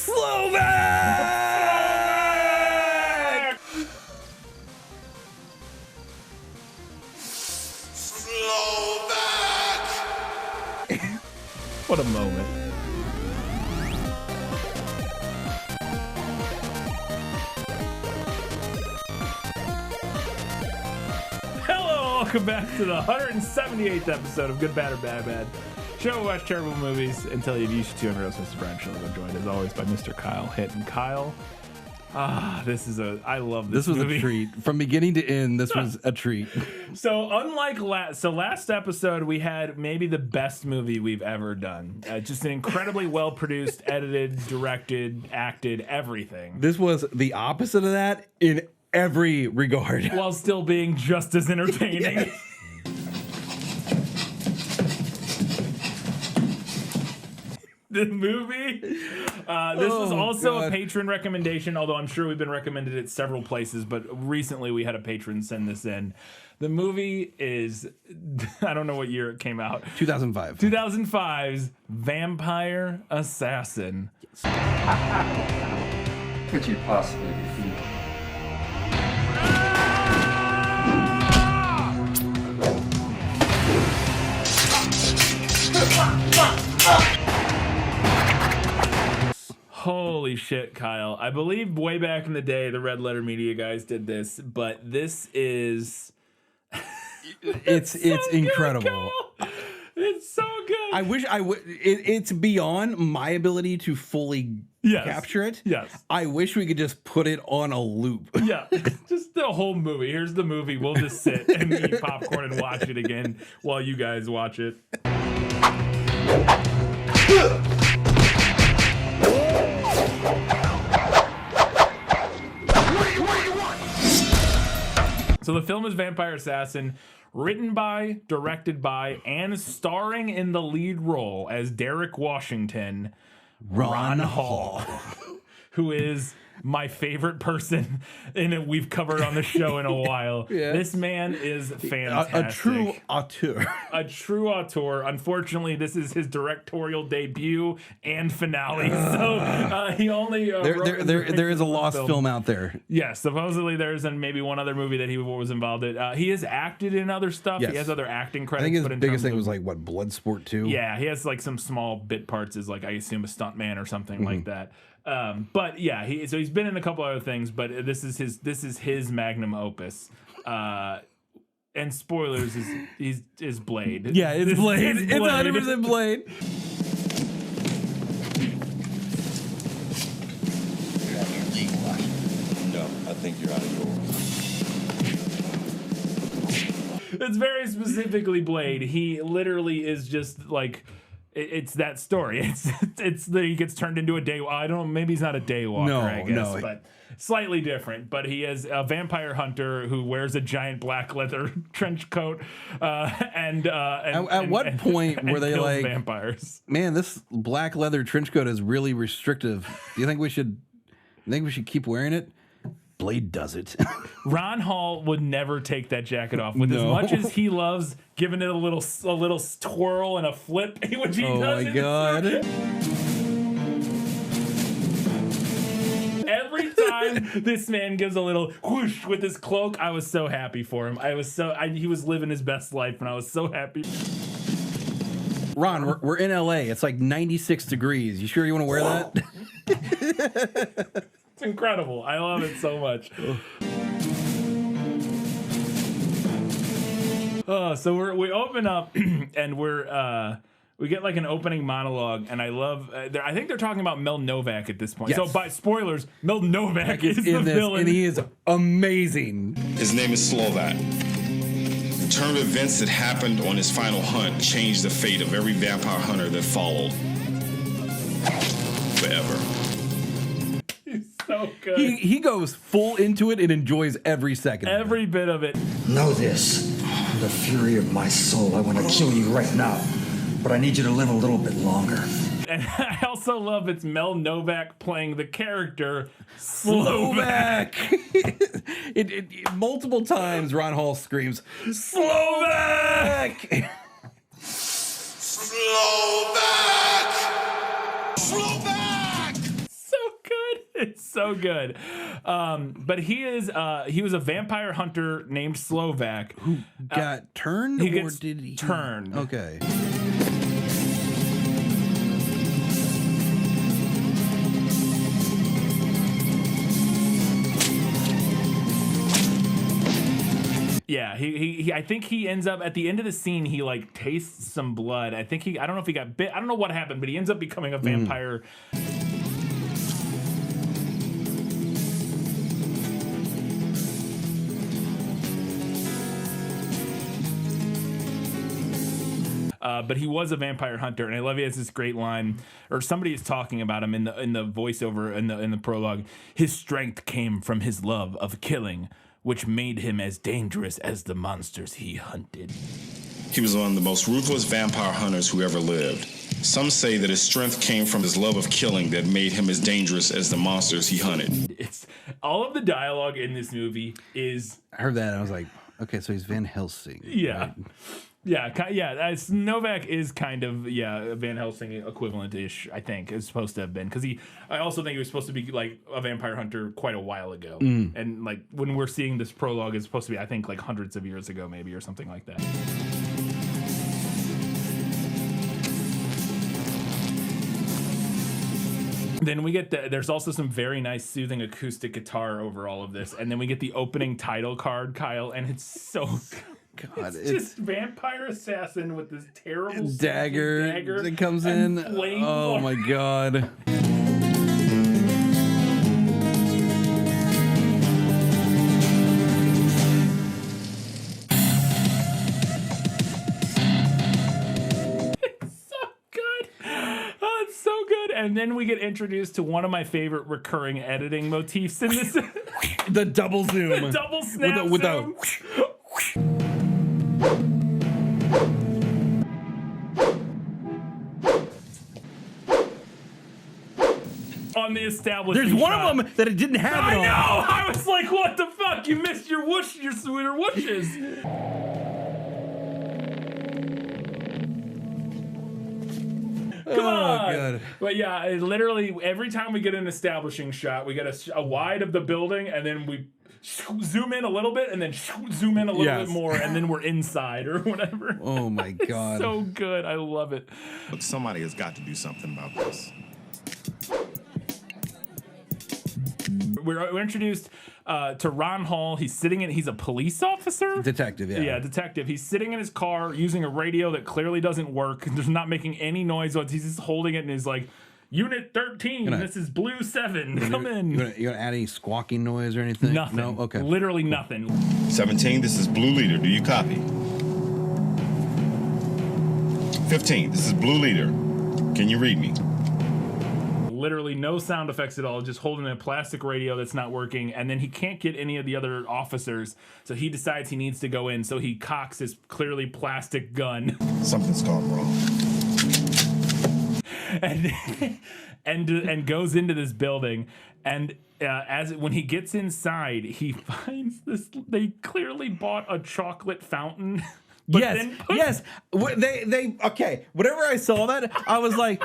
Slovak! Slovak! What a moment. Welcome back to the 178th episode of Good Bad or Bad Bad. Show we watch terrible movies and tell you to use your 200 Mr. Brian Schiller. I'm joined as always by Mr. Kyle Hitt. And Kyle, I love this movie. Was a treat. From beginning to end, this was a treat. So unlike last episode, we had maybe the best movie we've ever done. Just an incredibly well-produced, edited, directed, acted, everything. This was the opposite of that in every regard. While still being just as entertaining. Yes. The movie. This was also a patron recommendation, although I'm sure we've been recommended it several places, but recently we had a patron send this in. The movie is, I don't know what year it came out. 2005. 2005's Vampire Assassin. Could you possibly defeat? Holy shit, Kyle. I believe way back in the day, the Red Letter Media guys did this, but this is... It's incredible. Good, it's so good. I wish I would. It's beyond my ability to fully capture it. Yes. I wish we could just put it on a loop. Yeah. Just the whole movie. Here's the movie. We'll just sit and eat popcorn and watch it again while you guys watch it. So the film is Vampire Assassin, written by, directed by, and starring in the lead role as Derek Washington, Ron Hall, who is my favorite person in it we've covered on the show in a while. Yeah. This man is fantastic. A true auteur. A true auteur. Unfortunately, this is his directorial debut and finale. So he only there is a lost film out there. Yes, supposedly there's maybe one other movie that he was involved in. He has acted in other stuff. Yes. He has other acting credits. I think his biggest thing was like what, Bloodsport 2? Yeah, he has like some small bit parts as like I assume a stuntman or something like that. But yeah, he's been in a couple other things, but this is his magnum opus. And spoilers is Blade. Yeah, it's Blade. It's 100% Blade. You're out of your league, Washington. No, I think you're out of yours. It's very specifically Blade. He literally is just like... It's that story. It's that he gets turned into a day. I don't know. Maybe he's not a daywalker. I guess, but slightly different. But he is a vampire hunter who wears a giant black leather trench coat. At what point were they like vampires? Man, this black leather trench coat is really restrictive. Do you think we should keep wearing it? Blade does it. Ron Hall would never take that jacket off. With as much as he loves giving it a little twirl and a flip, which he does. Oh my god! Every time this man gives a little whoosh with his cloak, I was so happy for him. He was living his best life, and I was so happy. Ron, we're in LA. It's like 96 degrees. You sure you want to wear that? It's incredible. I love it so much. So we open up and we get like an opening monologue, and I love. I think they're talking about Mel Novak at this point. Yes. So by spoilers, Mel Novak is the villain, and he is amazing. His name is Slovak. The turn of events that happened on his final hunt changed the fate of every vampire hunter that followed. Forever. So good. He goes full into it and enjoys every second. Every bit of it. Know this. In the fury of my soul, I want to kill you right now. But I need you to live a little bit longer. And I also love it's Mel Novak playing the character Slovak. Multiple times Ron Hall screams, Slovak! Slovak! Slovak! So so good. But he was a vampire hunter named Slovak Who got turned, he or gets did he turned. Okay. Yeah, he I think he ends up at the end of the scene. He like tastes some blood. I think I don't know if he got bit. I don't know what happened, but he ends up becoming a vampire. But he was a vampire hunter, and I love he has this great line, or somebody is talking about him in the voiceover in the prologue. His strength came from his love of killing, which made him as dangerous as the monsters he hunted. He was one of the most ruthless vampire hunters who ever lived. Some say that his strength came from his love of killing that made him as dangerous as the monsters he hunted. It's all of the dialogue in this movie is. I heard that and I was like, okay, so he's Van Helsing. Yeah. Right? Yeah. Novak is kind of a Van Helsing equivalent-ish. I think is supposed to have been because I also think he was supposed to be like a vampire hunter quite a while ago, and like when we're seeing this prologue, it's supposed to be I think like hundreds of years ago maybe or something like that. Then we get there's also some very nice soothing acoustic guitar over all of this, and then we get the opening title card, Kyle, and it's so. God, It's just vampire assassin with this terrible dagger that comes and in. flame Oh fire. my God. And then we get introduced to one of my favorite recurring editing motifs in this. The double zoom. The double snap with zoom. On the establishing There's one shot. of them that it didn't have I it on. know! I was like, what the fuck? You missed your sweeter whooshes. Come on. God. But yeah, literally every time we get an establishing shot, we get a wide of the building, and then we zoom in a little bit, and then zoom in a little bit more, and then we're inside or whatever. Oh my God. It's so good. I love it. Look, somebody has got to do something about this. We're introduced to Ron Hall. He's a police officer? Detective, yeah. Yeah, detective. He's sitting in his car using a radio that clearly doesn't work. There's not making any noise. He's just holding it and he's like, Unit 13, this is Blue 7. Come in. You gonna add any squawking noise or anything? Nothing. No? Okay. Literally nothing. 17, this is Blue Leader. Do you copy? 15, this is Blue Leader. Can you read me? Literally no sound effects at all, just holding a plastic radio that's not working, and then he can't get any of the other officers, so he decides he needs to go in, so he cocks his clearly plastic gun. Something's gone wrong. and goes into this building, and when he gets inside, he finds this. They clearly bought a chocolate fountain. Yes. They okay. Whenever I saw that, I was like,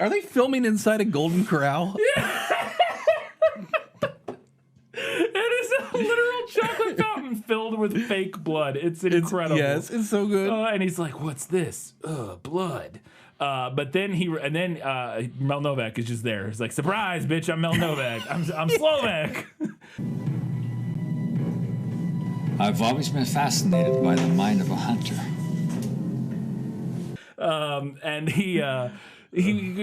are they filming inside a Golden Corral? Yeah. It is a literal chocolate fountain filled with fake blood. It's incredible. Yes, it's so good. And he's like, "What's this? Blood." But then Mel Novak is just there. He's like, "Surprise, bitch! I'm Mel Novak. I'm Slovak." I've always been fascinated by the mind of a hunter. And he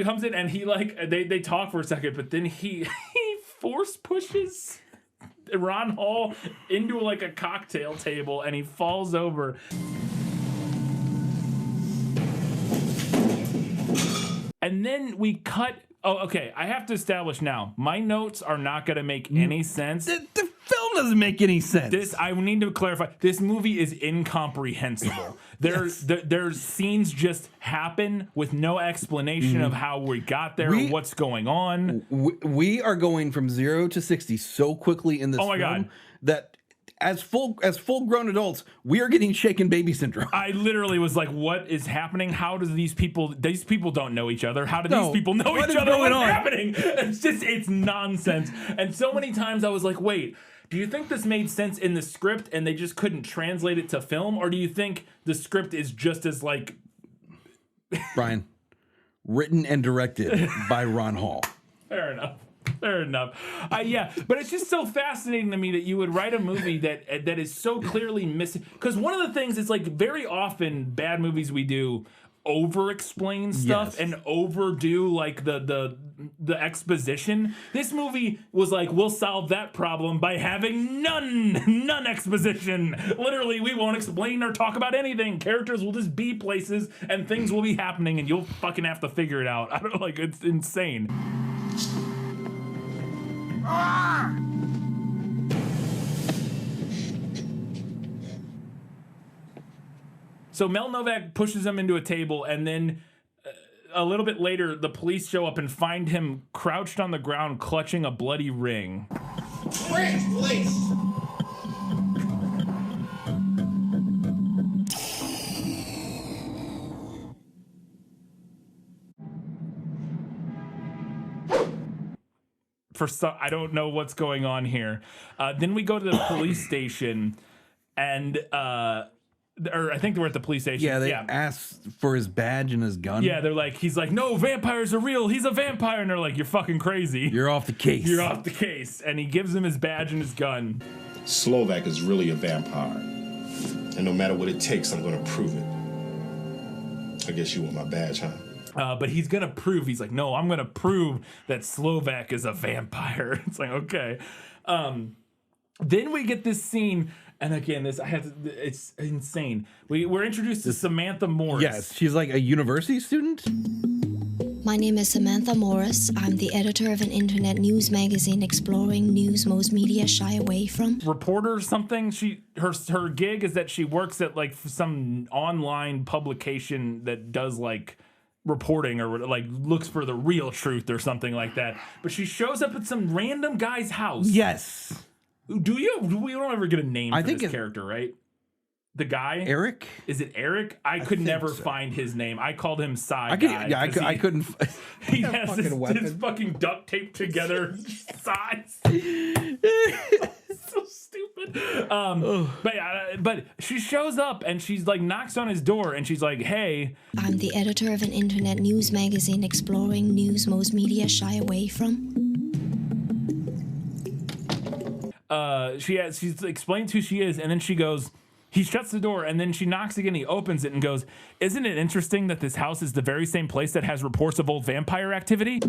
comes in and he they talk for a second, but then he force pushes Ron Hall into like a cocktail table and he falls over. And then we cut. Oh, okay. I have to establish now. My notes are not going to make any sense. The film doesn't make any sense. I need to clarify. This movie is incomprehensible. There's scenes just happen with no explanation of how we got there or what's going on. We are going from 0 to 60 so quickly in this film God. that as full grown adults, we are getting shaken baby syndrome. I literally was like, what is happening? How does these people don't know each other. How do these people know each other? What's happening? It's nonsense. And so many times I was like, wait, do you think this made sense in the script and they just couldn't translate it to film? Or do you think the script is just as like... Brian, written and directed by Ron Hall. Fair enough. Yeah, but it's just so fascinating to me that you would write a movie that is so clearly missing. Because one of the things is like very often bad movies we do over-explain stuff and overdo like the exposition. This movie was like, we'll solve that problem by having none exposition. Literally, we won't explain or talk about anything. Characters will just be places and things will be happening and you'll fucking have to figure it out. I don't know, like, it's insane. So Mel Novak pushes him into a table, and then a little bit later, the police show up and find him crouched on the ground, clutching a bloody ring. Ring, police! I don't know what's going on here. Then we go to the police station, and or I think we're at the police station. Yeah, they ask for his badge and his gun. Yeah, they're like, he's like, no, vampires are real. He's a vampire. And they're like, you're fucking crazy. You're off the case. You're off the case. And he gives him his badge and his gun. Slovak is really a vampire. And no matter what it takes, I'm going to prove it. I guess you want my badge, huh? But he's going to prove, he's like, no, I'm going to prove that Slovak is a vampire. It's like, okay. Then we get this scene, and again, it's insane. We're introduced to Samantha Moore. Yes, she's like a university student. My name is Samantha Morris. I'm the editor of an internet news magazine exploring news most media shy away from. Reporter or something. Her gig is that she works at like some online publication that does like reporting or like looks for the real truth or something like that. But she shows up at some random guy's house. Yes. We don't ever get a name for this character, right? The guy? Eric? Is it Eric? I could never find his name. I called him Guy. I couldn't. He has his fucking duct taped together size. So stupid. But she shows up and she's like knocks on his door and she's like, hey. I'm the editor of an internet news magazine exploring news most media shy away from. She's explained who she is, and then she goes, he shuts the door, and then she knocks again, he opens it and goes, isn't it interesting that this house is the very same place that has reports of old vampire activity?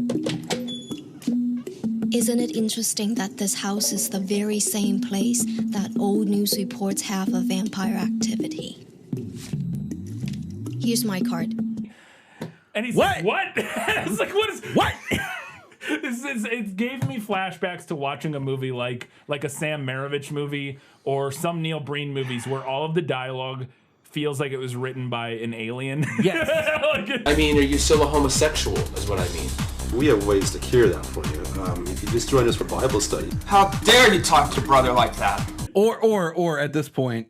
Isn't it interesting that this house is the very same place that old news reports have of vampire activity? Here's my card. And he's like, what? I was like, what? It gave me flashbacks to watching a movie like a Sam Maravich movie or some Neil Breen movies where all of the dialogue feels like it was written by an alien. Yes. I mean, are you still a homosexual, is what I mean. We have ways to cure that for you. If you just join us for Bible study. How dare you talk to your brother like that? Or at this point,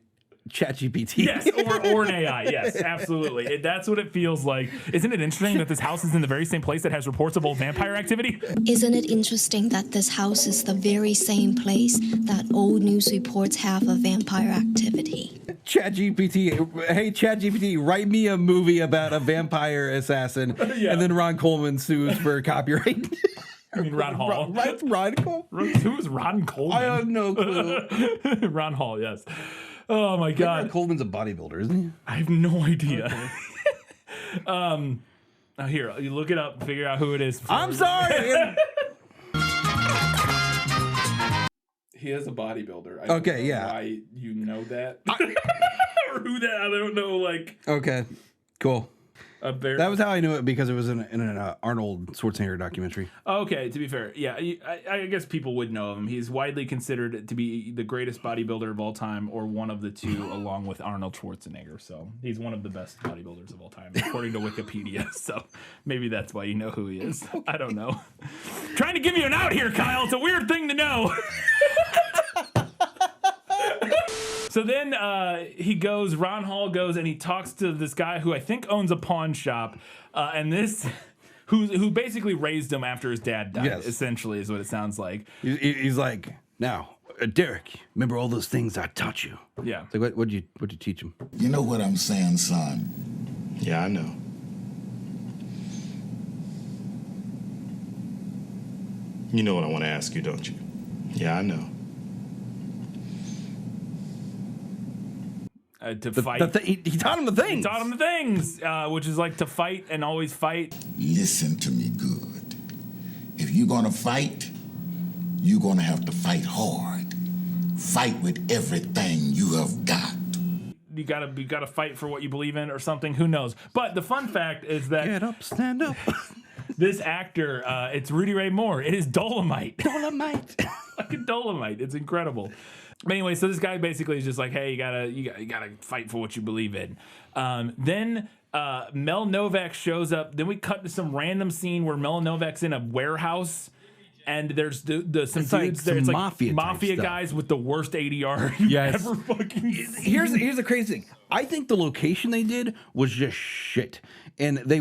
ChatGPT. Yes, or an AI. Yes, absolutely. That's what it feels like. Isn't it interesting that this house is in the very same place that has reports of old vampire activity? Isn't it interesting that this house is the very same place that old news reports have of vampire activity? ChatGPT, hey ChatGPT, write me a movie about a vampire assassin, and then Ron Coleman sues for copyright. I mean, Ron Hall. Ron Coleman? Who is Ron Coleman? I have no clue. Ron Hall, yes. Oh my God. Ron Coleman's a bodybuilder, isn't he? I have no idea. Okay. Here, you look it up, figure out who it is. I'm sorry. He is a bodybuilder. I don't know why you know that. Or who that, I don't know, like. Okay, cool. That was how I knew it, because it was in an Arnold Schwarzenegger documentary. Okay, to be fair, yeah, I guess people would know of him. He's widely considered to be the greatest bodybuilder of all time, or one of the two, along with Arnold Schwarzenegger. So he's one of the best bodybuilders of all time, according to Wikipedia. So maybe that's why you know who he is. I don't know. Trying to give you an out here, Kyle. It's a weird thing to know. So then Ron Hall goes and he talks to this guy who I think owns a pawn shop, and this who basically raised him after his dad died. Yes. Essentially, is what it sounds like. He's like, now, Derek, remember all those things I taught you? Yeah. It's like, what'd you teach him? You know what I'm saying, son? Yeah, I know. You know what I want to ask you, don't you? Yeah, I know. To fight. He taught him the things. He taught him the things, which is like to fight and always fight. Listen to me good. If you're gonna fight, you're gonna have to fight hard. Fight with everything you have got. You gotta fight for what you believe in or something. Who knows? But the fun fact is that Get up, stand up. this actor, it's Rudy Ray Moore. It is Dolomite. Dolomite. Fucking Dolomite. It's incredible. But anyway, so this guy basically is just like, hey, you gotta fight for what you believe in. Then Mel Novak shows up. Then we cut to some random scene where Mel Novak's in a warehouse. And there's some dudes like there. It's like mafia guys with the worst ADR you've ever fucking seen. Here's the crazy thing. I think the location they did was just shit, and they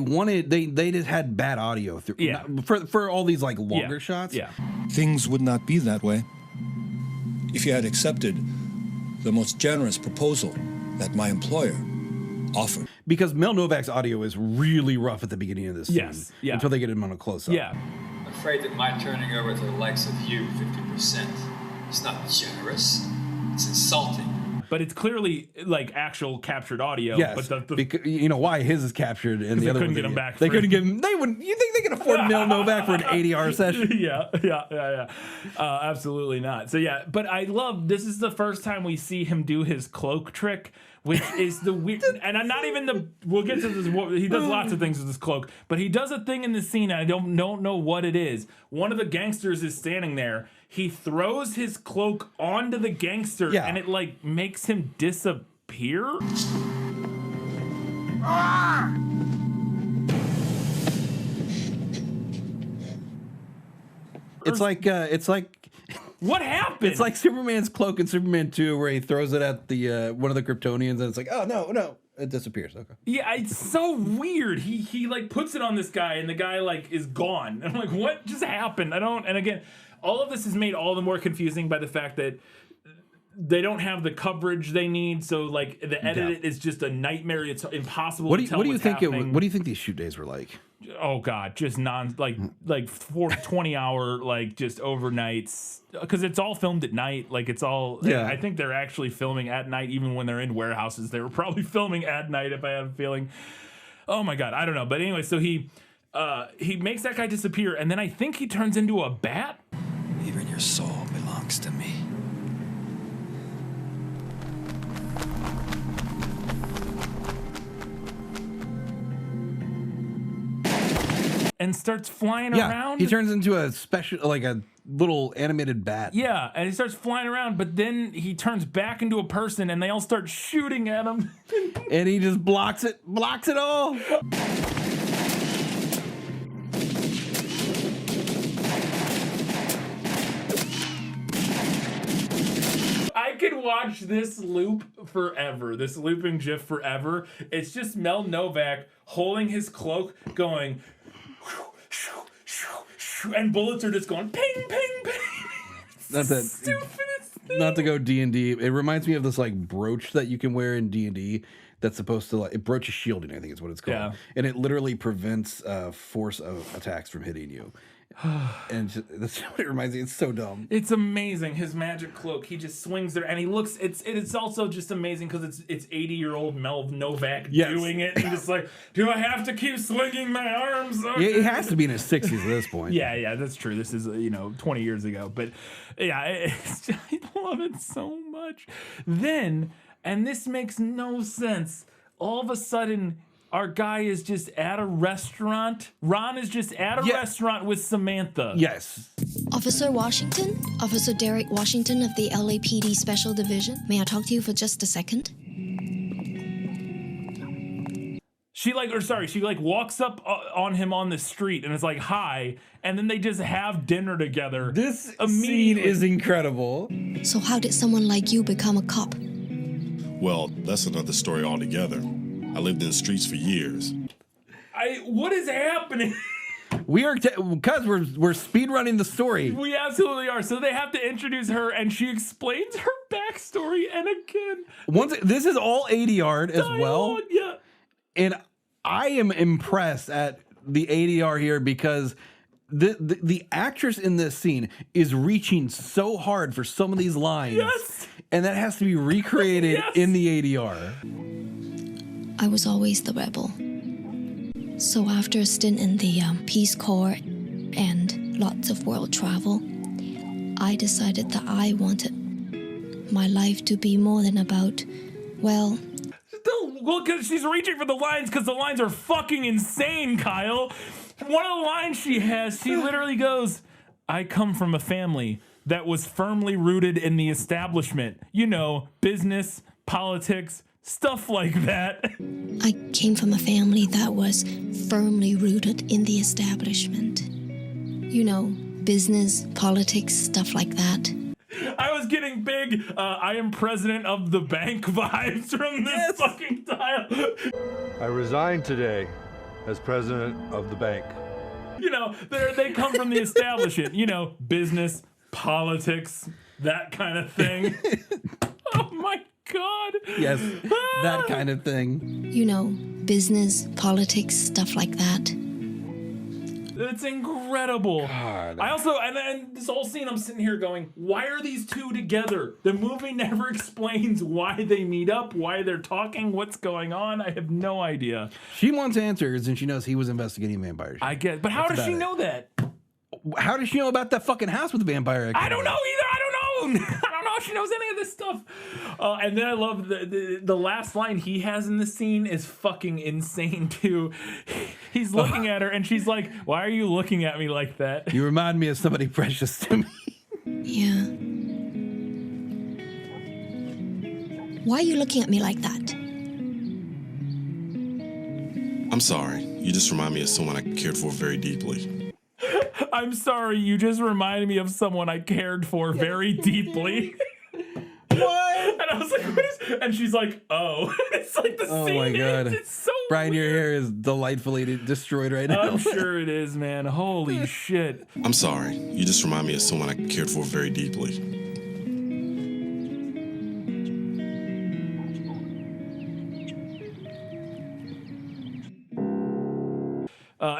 just had bad audio through. Yeah. For all these like longer shots. Yeah. Things would not be that way if you had accepted the most generous proposal that my employer offered. Because Mel Novak's audio is really rough at the beginning of this scene. Yes. Yeah. Until they get him on a close up. Yeah. I'm afraid that my turning over to the likes of you 50% is not generous. It's insulting. But it's clearly like actual captured audio. Yes, But because, you know why his is captured and the other couldn't ones get him back They free. couldn't get him. They wouldn't. You think they could afford Mel Novak for an ADR session? Yeah. Absolutely not. So yeah, but I love this is the first time we see him do his cloak trick, which is the weird. And I'm not even we'll get to this. He does lots of things with his cloak, but he does a thing in the scene. And I don't know what it is. One of the gangsters is standing there. He throws his cloak onto the gangster, and it like makes him disappear. It's like what happened? It's like Superman's cloak in Superman 2, where he throws it at the one of the Kryptonians, and it's like, oh no, it disappears. Okay. Yeah, it's so weird. He like puts it on this guy, and the guy like is gone. I'm like, what just happened? And again, all of this is made all the more confusing by the fact that they don't have the coverage they need. So like the edit is just a nightmare. It's impossible to tell what do you what's think happening. what do you think these shoot days were like? Oh God, just 20 hour like just overnights, because it's all filmed at night. Like it's all. Yeah. I think they're actually filming at night, even when they're in warehouses. They were probably filming at night, if I have a feeling. Oh my God, I don't know. But anyway, so he makes that guy disappear, and then I think he turns into a bat. Even your soul belongs to me. And starts flying around. He turns into a special, like a little animated bat. Yeah, and he starts flying around, but then he turns back into a person, and they all start shooting at him. And he just blocks it all. I could watch this loop forever, this looping GIF forever. It's just Mel Novak holding his cloak, going, and bullets are just going ping, ping, ping. That's it. Stupidest thing. Not to go D&D. It reminds me of this like brooch that you can wear in D&D that's supposed to like, brooch of shielding, I think is what it's called. Yeah. And it literally prevents force of attacks from hitting you. And that's what it reminds me. It's so dumb. It's amazing. His magic cloak. He just swings there, and he looks. It's also just amazing because it's 80-year-old Mel Novak doing it, and just like, do I have to keep swinging my arms? Yeah, he has to be in his 60s at this point. Yeah, that's true. This is 20 years ago, but yeah, I love it so much. Then, and this makes no sense. All of a sudden, our guy is just at a restaurant. Ron is just at a restaurant with Samantha. Yes. Officer Washington? Officer Derek Washington of the LAPD Special Division. May I talk to you for just a second? She walks up on him on the street and is like, hi. And then they just have dinner together. This scene is incredible. So how did someone like you become a cop? Well, that's another story altogether. I lived in the streets for years. What is happening? We are because we're speed running the story. We absolutely are. So they have to introduce her, and she explains her backstory. And again, This is all ADR as well. Yeah. And I am impressed at the ADR here because the actress in this scene is reaching so hard for some of these lines. Yes. And that has to be recreated Yes. in the ADR. I was always the rebel. So after a stint in the Peace Corps and lots of world travel, I decided that I wanted my life to be more than about, well, because she's reaching for the lines because the lines are fucking insane, Kyle. One of the lines she has, she literally goes, I come from a family that was firmly rooted in the establishment. You know, business, politics, stuff like that. I came from a family that was firmly rooted in the establishment. You know, business, politics, stuff like that. I was getting big, I am president of the bank vibes from this fucking tile. I resigned today as president of the bank. You know, they come from the establishment, you know, business, politics, that kind of thing. Oh my God. Yes, that kind of thing. You know, business, politics, stuff like that. It's incredible. God. I also, and this whole scene, I'm sitting here going, why are these two together? The movie never explains why they meet up, why they're talking, what's going on. I have no idea. She wants answers, and she knows he was investigating vampires. I guess, but how does she know that? How does she know about that fucking house with the vampire activity? I don't know either. I don't know if she knows any of this stuff. And then I love the last line he has in the scene is fucking insane too. He's looking at her and she's like, why are you looking at me like that? You remind me of somebody precious to me. Yeah. Why are you looking at me like that? I'm sorry. You just remind me of someone I cared for very deeply. I'm sorry, you just reminded me of someone I cared for very deeply. What? And I was like, what is? And she's like, oh. It's like the Oh scene my God. ends. It's so Brian, weird. your hair is delightfully destroyed right now. I'm sure it is, man. Holy shit. I'm sorry. You just remind me of someone I cared for very deeply.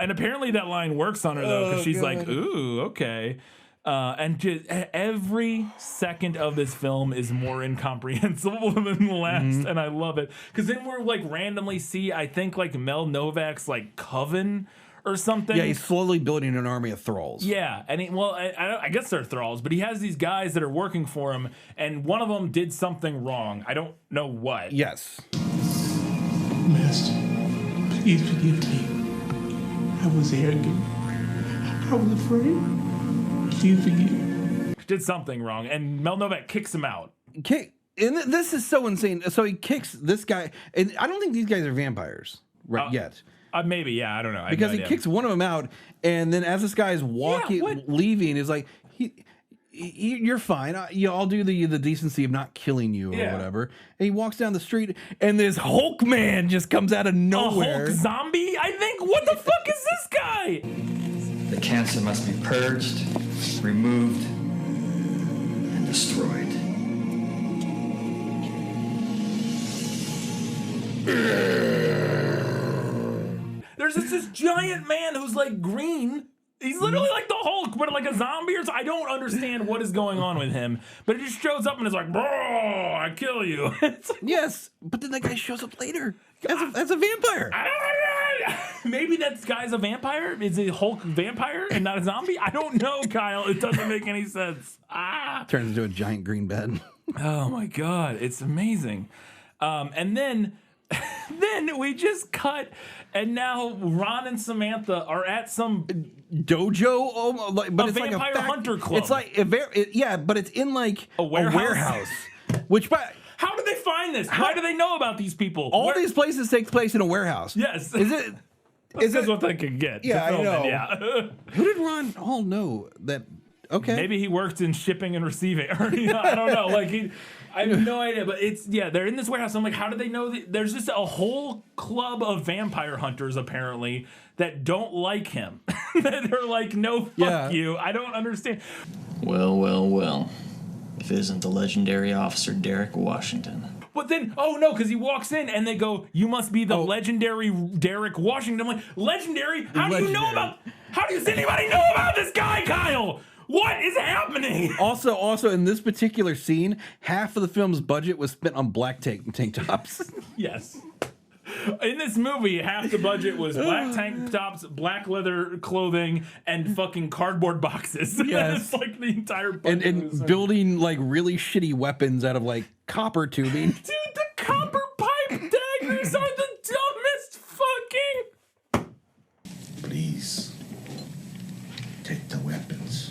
And apparently that line works on her though, because she's like, ooh, okay. And just every second of this film is more incomprehensible than the last, and I love it. Because then we're like randomly see, I think like Mel Novak's like coven or something. Yeah, he's slowly building an army of thralls. Yeah, and I guess they're thralls, but he has these guys that are working for him, and one of them did something wrong. I don't know what. Yes. Master, please forgive me. I was arrogant. I was afraid. Please forgive me. Did something wrong, and Mel Novak kicks him out. And this is so insane. So he kicks this guy, and I don't think these guys are vampires yet. Maybe, yeah, I don't know. Because he kicks one of them out, and then as this guy is leaving, is like, you're fine. I'll do the decency of not killing you or whatever. And he walks down the street, and this Hulk man just comes out of nowhere. A Hulk zombie? I think, what the fuck is this guy? The cancer must be purged, removed, and destroyed. There's this giant man who's like green. He's literally like the Hulk, but like a zombie or something. I don't understand what is going on with him. But it just shows up and is like, bro, I kill you. Yes, but then that guy shows up later as a vampire. Maybe that guy's a vampire? Is a Hulk vampire and not a zombie? I don't know, Kyle. It doesn't make any sense. Turns into a giant green bed. Oh my God, it's amazing. And then we just cut, and now Ron and Samantha are at some dojo, but it's vampire like a hunter club. It's like but it's in like a warehouse. How did they find this? Why do they know about these people? All these places take place in a warehouse. Yes. Is it? Is this what they could get? Yeah, I know. Yeah. Who did Ron Hall know that Okay. Maybe he worked in shipping and receiving. Or, I don't know. Like I have no idea. But they're in this warehouse. I'm like, how do they know that there's just a whole club of vampire hunters apparently that don't like him? They're like, no, fuck you. I don't understand. Well. If it isn't the legendary officer Derek Washington. But then, oh no, because he walks in and they go, you must be the legendary Derek Washington. I'm like, legendary? How do does anybody know about this guy, Kyle? What is happening? Also, in this particular scene, half of the film's budget was spent on black tank tops. Yes. In this movie, half the budget was black tank tops, black leather clothing, and fucking cardboard boxes. Yes. It's like the entire budget. And building like really shitty weapons out of like copper tubing. Dude, the copper pipe daggers are the dumbest fucking. Please, take the weapons.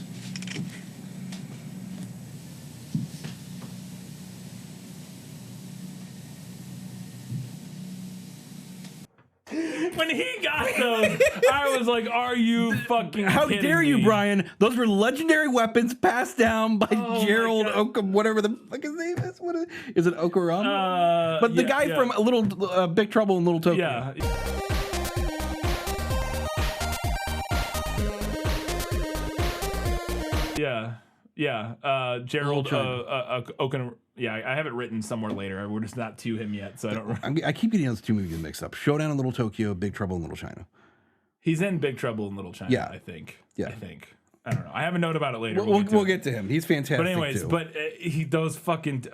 When he got those, I was like, are you fucking How kidding dare me? you, Brian? Those were legendary weapons passed down by Gerald Oka, whatever the fuck his name is. What is it, Okarama? But the guy from Big Trouble in Little Tokyo. Yeah. Gerald Okan. Yeah, I have it written somewhere later. We're just not to him yet, so I don't. I keep getting those two movies mixed up: Showdown in Little Tokyo, Big Trouble in Little China. He's in Big Trouble in Little China. Yeah. I think. Yeah. I think. I don't know. I have a note about it later. We'll get to him. He's fantastic. But anyways, too. those fucking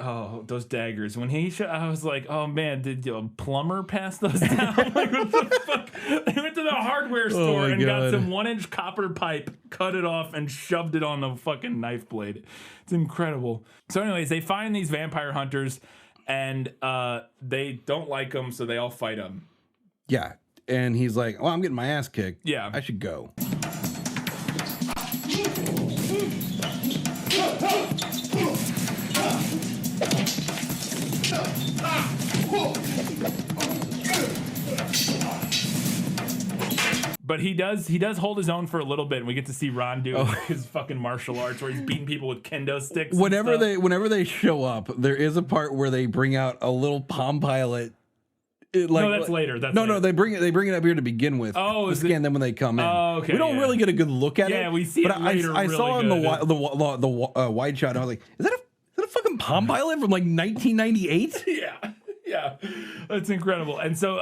those daggers. When I was like, oh man, did a plumber pass those down? Like, what the fuck? They went to the hardware store and got some 1-inch copper pipe, cut it off, and shoved it on the fucking knife blade. It's incredible. So, anyways, they find these vampire hunters, and they don't like them, so they all fight them. Yeah, and he's like, "Well, I'm getting my ass kicked. Yeah, I should go." But he does hold his own for a little bit, and we get to see Ron do his fucking martial arts where he's beating people with kendo sticks. Whenever they show up, there is a part where they bring out a little Palm Pilot. No, that's later. No, they bring it up here to begin with. Oh, we scan them when they come in. Oh, okay. We don't really get a good look at it. Yeah, we see it later. I saw in the wide shot. And I was like, is that a fucking Palm Pilot from like 1998? Yeah, that's incredible. And so,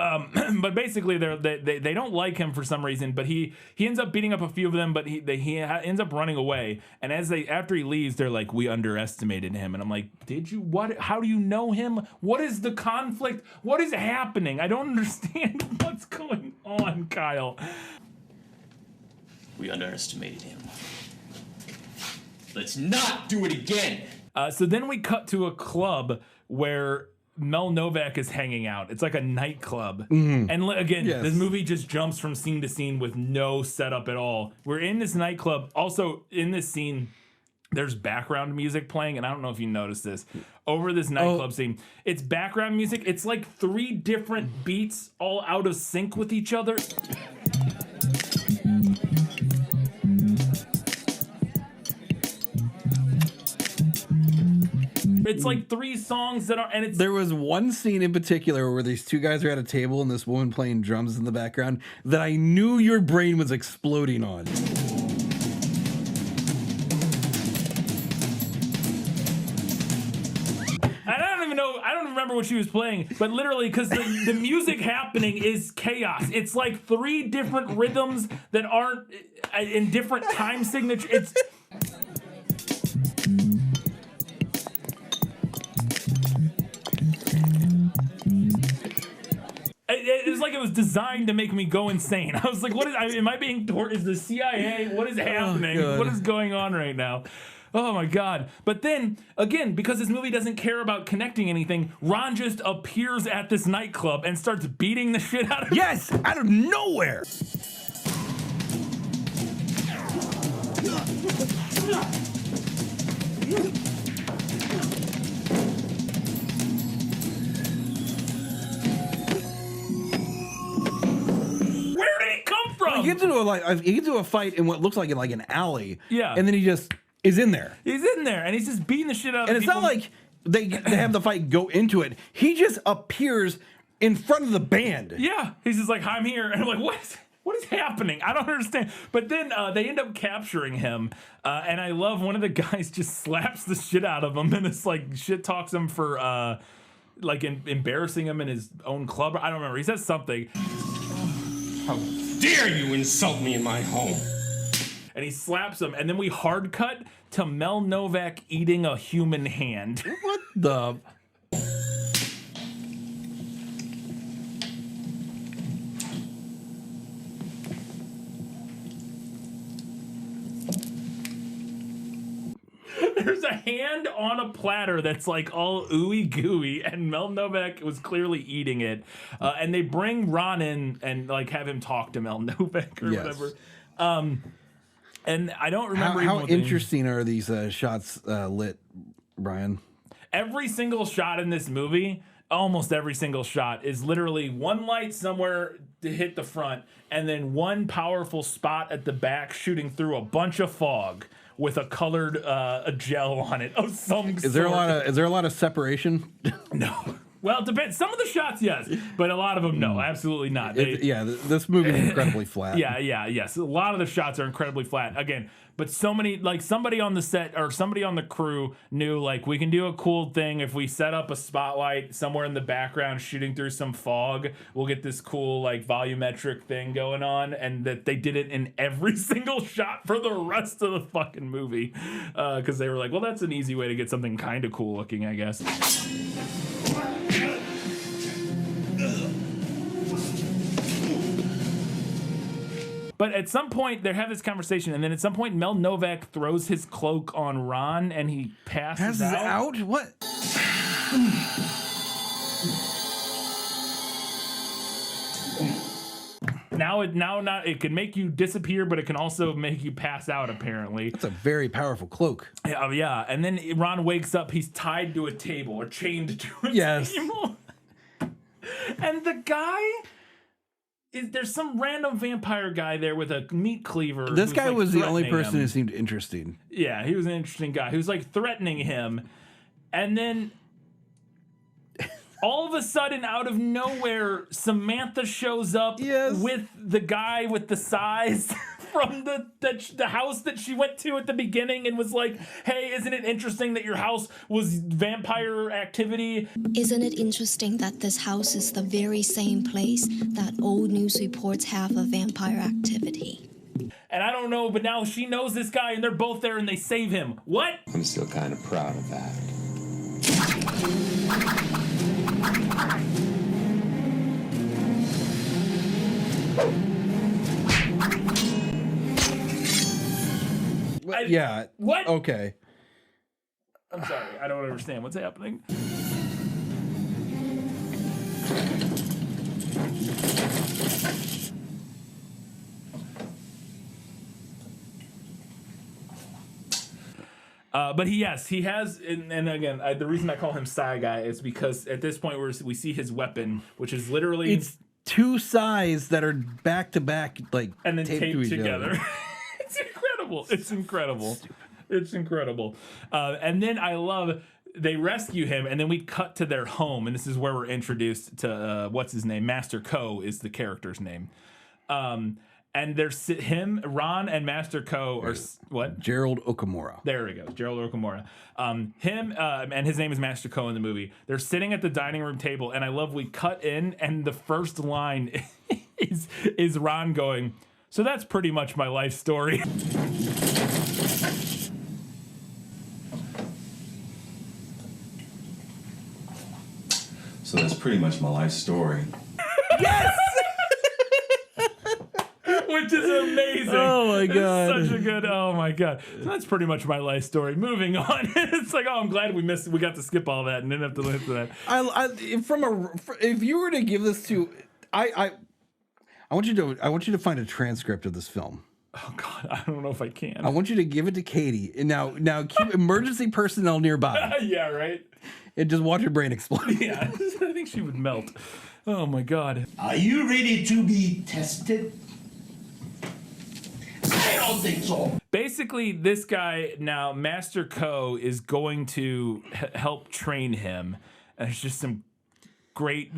but basically, they don't like him for some reason. But he ends up beating up a few of them. But he ends up running away. And after he leaves, they're like, we underestimated him. And I'm like, did you? What? How do you know him? What is the conflict? What is happening? I don't understand what's going on, Kyle. We underestimated him. Let's not do it again. So then we cut to a club where Mel Novak is hanging out. It's like a nightclub. Mm-hmm. And again, this movie just jumps from scene to scene with no setup at all. We're in this nightclub. Also, in this scene, there's background music playing, and I don't know if you noticed this. Over this nightclub scene, it's background music. It's like 3 different beats all out of sync with each other. It's like 3 songs that are, and it's. There was one scene in particular where these 2 guys are at a table and this woman playing drums in the background that I knew your brain was exploding on. I don't remember what she was playing, but literally, because the music happening is chaos. It's like 3 different rhythms that aren't in different time signatures. It was like it was designed to make me go insane. I was like, "What is? Am I being? Is the CIA? What is happening? What is going on right now?" Oh my God. But then, again, because this movie doesn't care about connecting anything, Ron just appears at this nightclub and starts beating the shit out of him. Yes, out of nowhere. Where did he come from? He gets into a fight in what looks like an alley. Yeah. And then he just is in there. He's in there, and he's just beating the shit out of And it's people. not like they have the fight go into it. He just appears in front of the band. Yeah, he's just like, I'm here. And I'm like, what is happening? I don't understand. But then they end up capturing him. And I love one of the guys just slaps the shit out of him and it's like shit talks him for like embarrassing him in his own club. I don't remember. He says something. How dare you insult me in my home? And he slaps him. And then we hard cut to Mel Novak eating a human hand. What the... There's a hand on a platter that's like all ooey gooey, and Mel Novak was clearly eating it. And they bring Ron in and like have him talk to Mel Novak or whatever. And I don't remember how interesting are these shots lit, Brian? Every single shot in this movie, almost every single shot, is literally one light somewhere to hit the front, and then one powerful spot at the back shooting through a bunch of fog with a colored a gel on it of some sort. Is there a lot of separation? No. Well, it depends. Some of the shots, yes, but a lot of them, no, absolutely not. This movie is incredibly flat. Yes. A lot of the shots are incredibly flat. Again, but so many, like somebody on the set or somebody on the crew knew, like, we can do a cool thing if we set up a spotlight somewhere in the background shooting through some fog. We'll get this cool, like, volumetric thing going on, and that they did it in every single shot for the rest of the fucking movie. Because they were like, well, that's an easy way to get something kind of cool looking, I guess. But at some point, they have this conversation, and then at some point, Mel Novak throws his cloak on Ron, and he passes out. What? Now it can make you disappear, but it can also make you pass out, apparently. That's a very powerful cloak. Yeah. And then Ron wakes up. He's tied to a table or chained to a table. And the guy... There's some random vampire guy there with a meat cleaver. This guy like was the only person him. who seemed interesting. Yeah, he was an interesting guy. He was like threatening him. And then all of a sudden, out of nowhere, Samantha shows up with the guy with the size from the house that she went to at the beginning and was like, hey, isn't it interesting that your house was vampire activity? Isn't it interesting that this house is the very same place that old news reports have of vampire activity? And I don't know, but now she knows this guy and they're both there and they save him. What? I'm still kind of proud of that. Yeah. What? Okay. I'm sorry. I don't understand what's happening. But he has, and again, the reason I call him Psy Guy is because at this point we see his weapon, which is literally... It's two sides that are back to back, like, and then taped to each together. other. It's incredible. It's incredible. It's incredible. And then I love... They rescue him, and then we cut to their home, and this is where we're introduced to, what's his name? Master Co is the character's name. And there's Ron and Master Co are what? Gerald Okamura. There we go, Gerald Okamura. And his name is Master Co in the movie. They're sitting at the dining room table, and I love we cut in, and the first line is Ron going, "So that's pretty much my life story." So that's pretty much my life story. Yes! Which is amazing. Oh my god. It's such a good, oh my god. So that's pretty much my life story. Moving on. It's like, oh, I'm glad we got to skip all that and didn't have to listen to that. If you were to give this to, I want you to find a transcript of this film. Oh god, I don't know if I can. I want you to give it to Katie. And now keep emergency personnel nearby. Yeah, right. And just watch your brain explode. Yeah, I think she would melt. Oh my god. Are you ready to be tested? I don't think so. Basically, this guy now, Master Co, is going to help train him. And there's just some great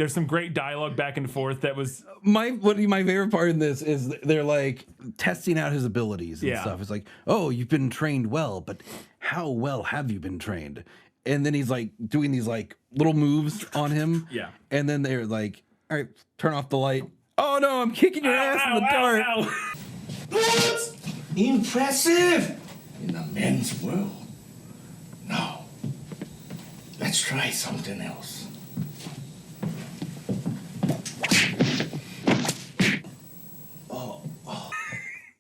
dialogue back and forth that was my favorite part in this is they're like testing out his abilities and stuff. It's like, oh, you've been trained well, but how well have you been trained? And then he's like doing these like little moves on him. Yeah. And then they're like, all right, turn off the light. Oh no, I'm kicking your ass in the dark. What? Impressive in a men's world. Now, let's try something else.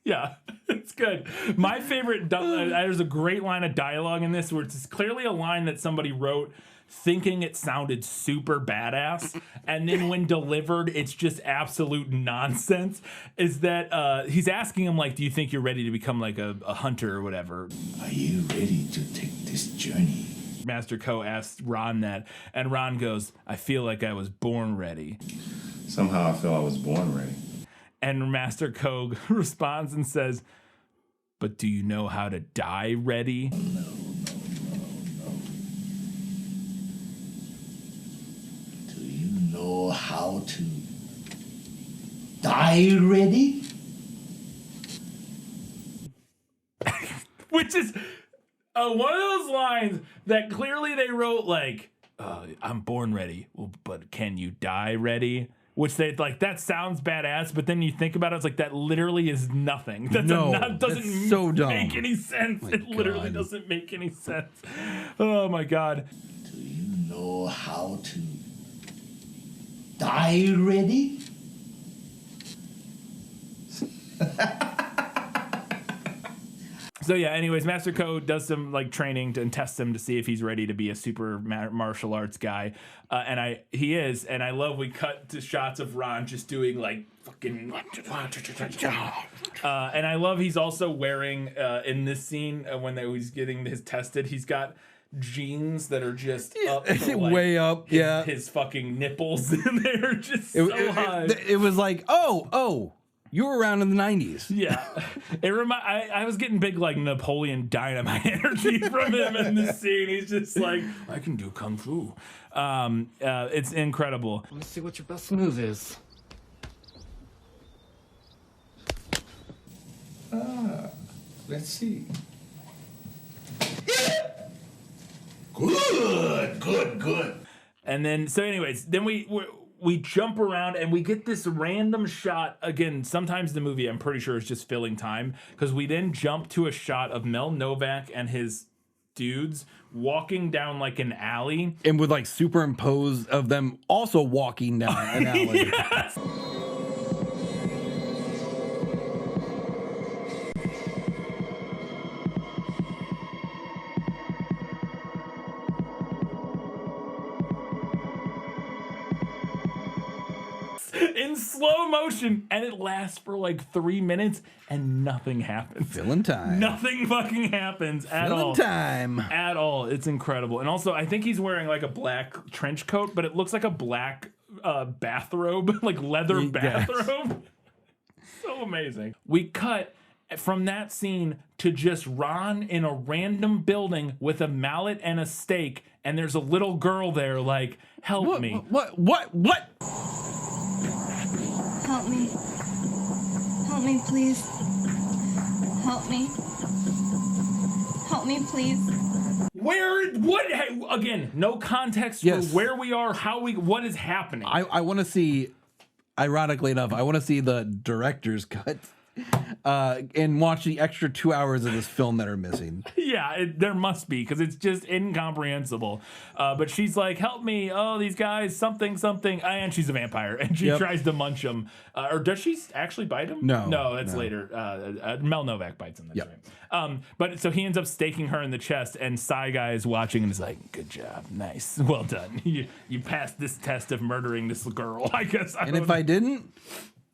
Yeah, it's good. My favorite, there's a great line of dialogue in this where it's clearly a line that somebody wrote thinking it sounded super badass, and then when delivered, it's just absolute nonsense. Is that he's asking him, like, do you think you're ready to become like a hunter or whatever? Are you ready to take this journey? Master Co asked Ron that, and Ron goes, I feel like I was born ready. Somehow I feel I was born ready. And Master Co responds and says, but do you know how to die ready? No. Do you know how to die ready? Which is one of those lines that clearly they wrote like, I'm born ready, well, but can you die ready? Which they like, that sounds badass, but then you think about it, it's like that literally is nothing. That doesn't so dumb. make any sense. My it literally God. doesn't make any sense. Oh my God. Do you know how to die ready? So yeah, anyways, Master Co does some like training and tests him to see if he's ready to be a super martial arts guy, and he is, and I love we cut to shots of Ron just doing like fucking, and I love he's also wearing in this scene when he's getting his tested, he's got jeans that are just up to, like, way up, his fucking nipples, and they're just so high. It was like, oh. You were around in the 90s. Yeah. I was getting big like Napoleon Dynamite energy from him in this scene. He's just like, I can do kung fu. It's incredible. Let me see what your best move is. Let's see. Good. And then, so anyways, then we jump around and we get this random shot. Again, sometimes the movie, I'm pretty sure, is just filling time, because we then jump to a shot of Mel Novak and his dudes walking down like an alley. And with like superimpose of them also walking down an alley. Yes. In slow motion, and it lasts for like 3 minutes and nothing happens. Filling time. Nothing fucking happens at all. Filling time. At all. It's incredible. And also, I think he's wearing like a black trench coat, but it looks like a black bathrobe, like leather bathrobe. So amazing. We cut from that scene to just Ron in a random building with a mallet and a stake, and there's a little girl there like, help me. What? Help me. Help me, please. Help me. Help me, please. Again, no context for where we are, what is happening. I want to see, ironically enough, I want to see the director's cut and watch the extra 2 hours of this film that are missing. Yeah, there must be, because it's just incomprehensible. But she's like, help me. Oh, these guys, something. And she's a vampire, and she tries to munch him. Or does she actually bite him? No, that's later. Mel Novak bites him. That's right. But so he ends up staking her in the chest, and Psy Guy is watching and is like, good job. Nice. Well done. You passed this test of murdering this girl, I guess. And if I didn't,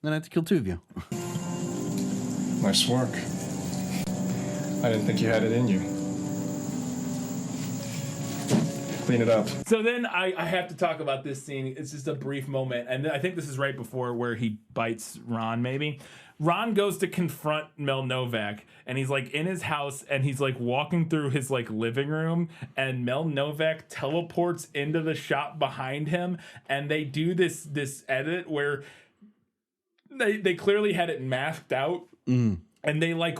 then I have to kill two of you. Nice work. I didn't think you had it in you. clean it up. So then I have to talk about this scene. It's just a brief moment, and I think this is right before where he bites Ron, maybe. Ron goes to confront Mel Novak, and he's like in his house, and he's like walking through his like living room, and Mel Novak teleports into the shop behind him, and they do this edit where they clearly had it masked out. And they like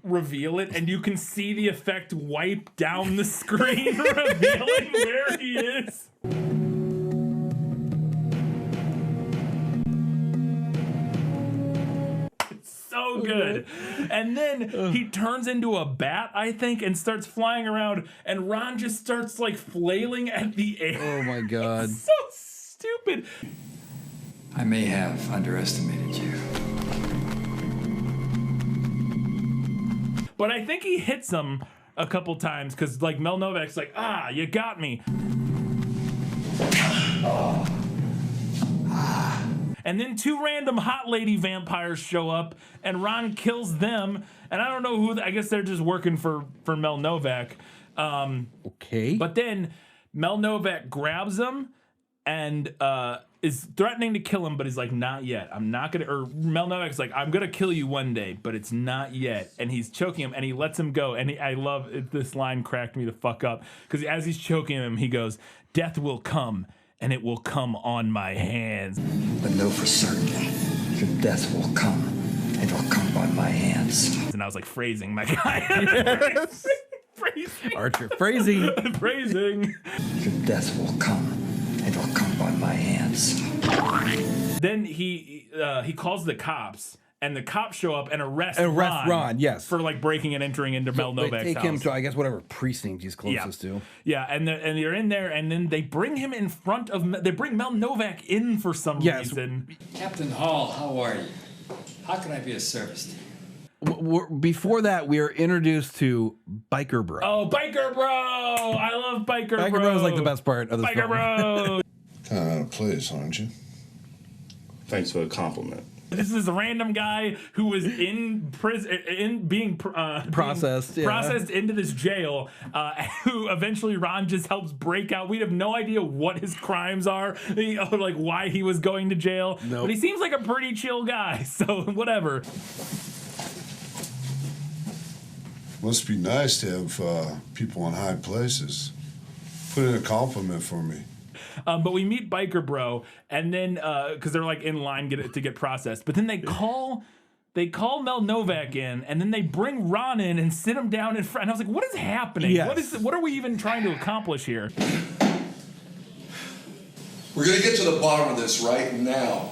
reveal it, and you can see the effect wipe down the screen, revealing where he is. It's so good. And then he turns into a bat, I think, and starts flying around, and Ron just starts like flailing at the air. Oh my God. It's so stupid. I may have underestimated you. But I think he hits him a couple times because, like, Mel Novak's like, you got me. And then two random hot lady vampires show up, and Ron kills them. And I don't know who, I guess they're just working for Mel Novak. Okay. But then Mel Novak grabs him and is threatening to kill him, but he's like, not yet. I'm not gonna, or Mel Novak's like, I'm gonna kill you one day, but it's not yet. And he's choking him, and he lets him go. And I love it, this line cracked me the fuck up, because as he's choking him, he goes, death will come, and it will come on my hands. But know for certain, your death will come, and it will come by my hands. And I was like, phrasing, my guy. Phrasing. Archer, phrasing. Phrasing. Your death will come, and it will come by my hands. Then he calls the cops, and the cops show up and arrest Ron, yes, for like breaking and entering into Mel Novak's They take him house. to, I guess, whatever precinct he's closest to. Yeah, and they're in there, and then they bring him in front of. They bring Mel Novak in for some reason. Captain Hall, how are you? How can I be of service to you? Before that, we are introduced to Biker Bro. Oh, Biker Bro! I love Biker Bro. Biker Bro is like the best part of this Biker film. Bro. Kind of out of place, aren't you? Thanks for the compliment. This is a random guy who was in prison, being processed into this jail, who eventually Ron just helps break out. We have no idea what his crimes are, like why he was going to jail. Nope. But he seems like a pretty chill guy, so whatever. Must be nice to have people in high places. Put in a compliment for me. But we meet Biker Bro, and then because they're like in line to get processed, but then they call Mel Novak in, and then they bring Ron in and sit him down in front. And I was like, what is happening? Yes. What are we even trying to accomplish here? We're gonna get to the bottom of this right now.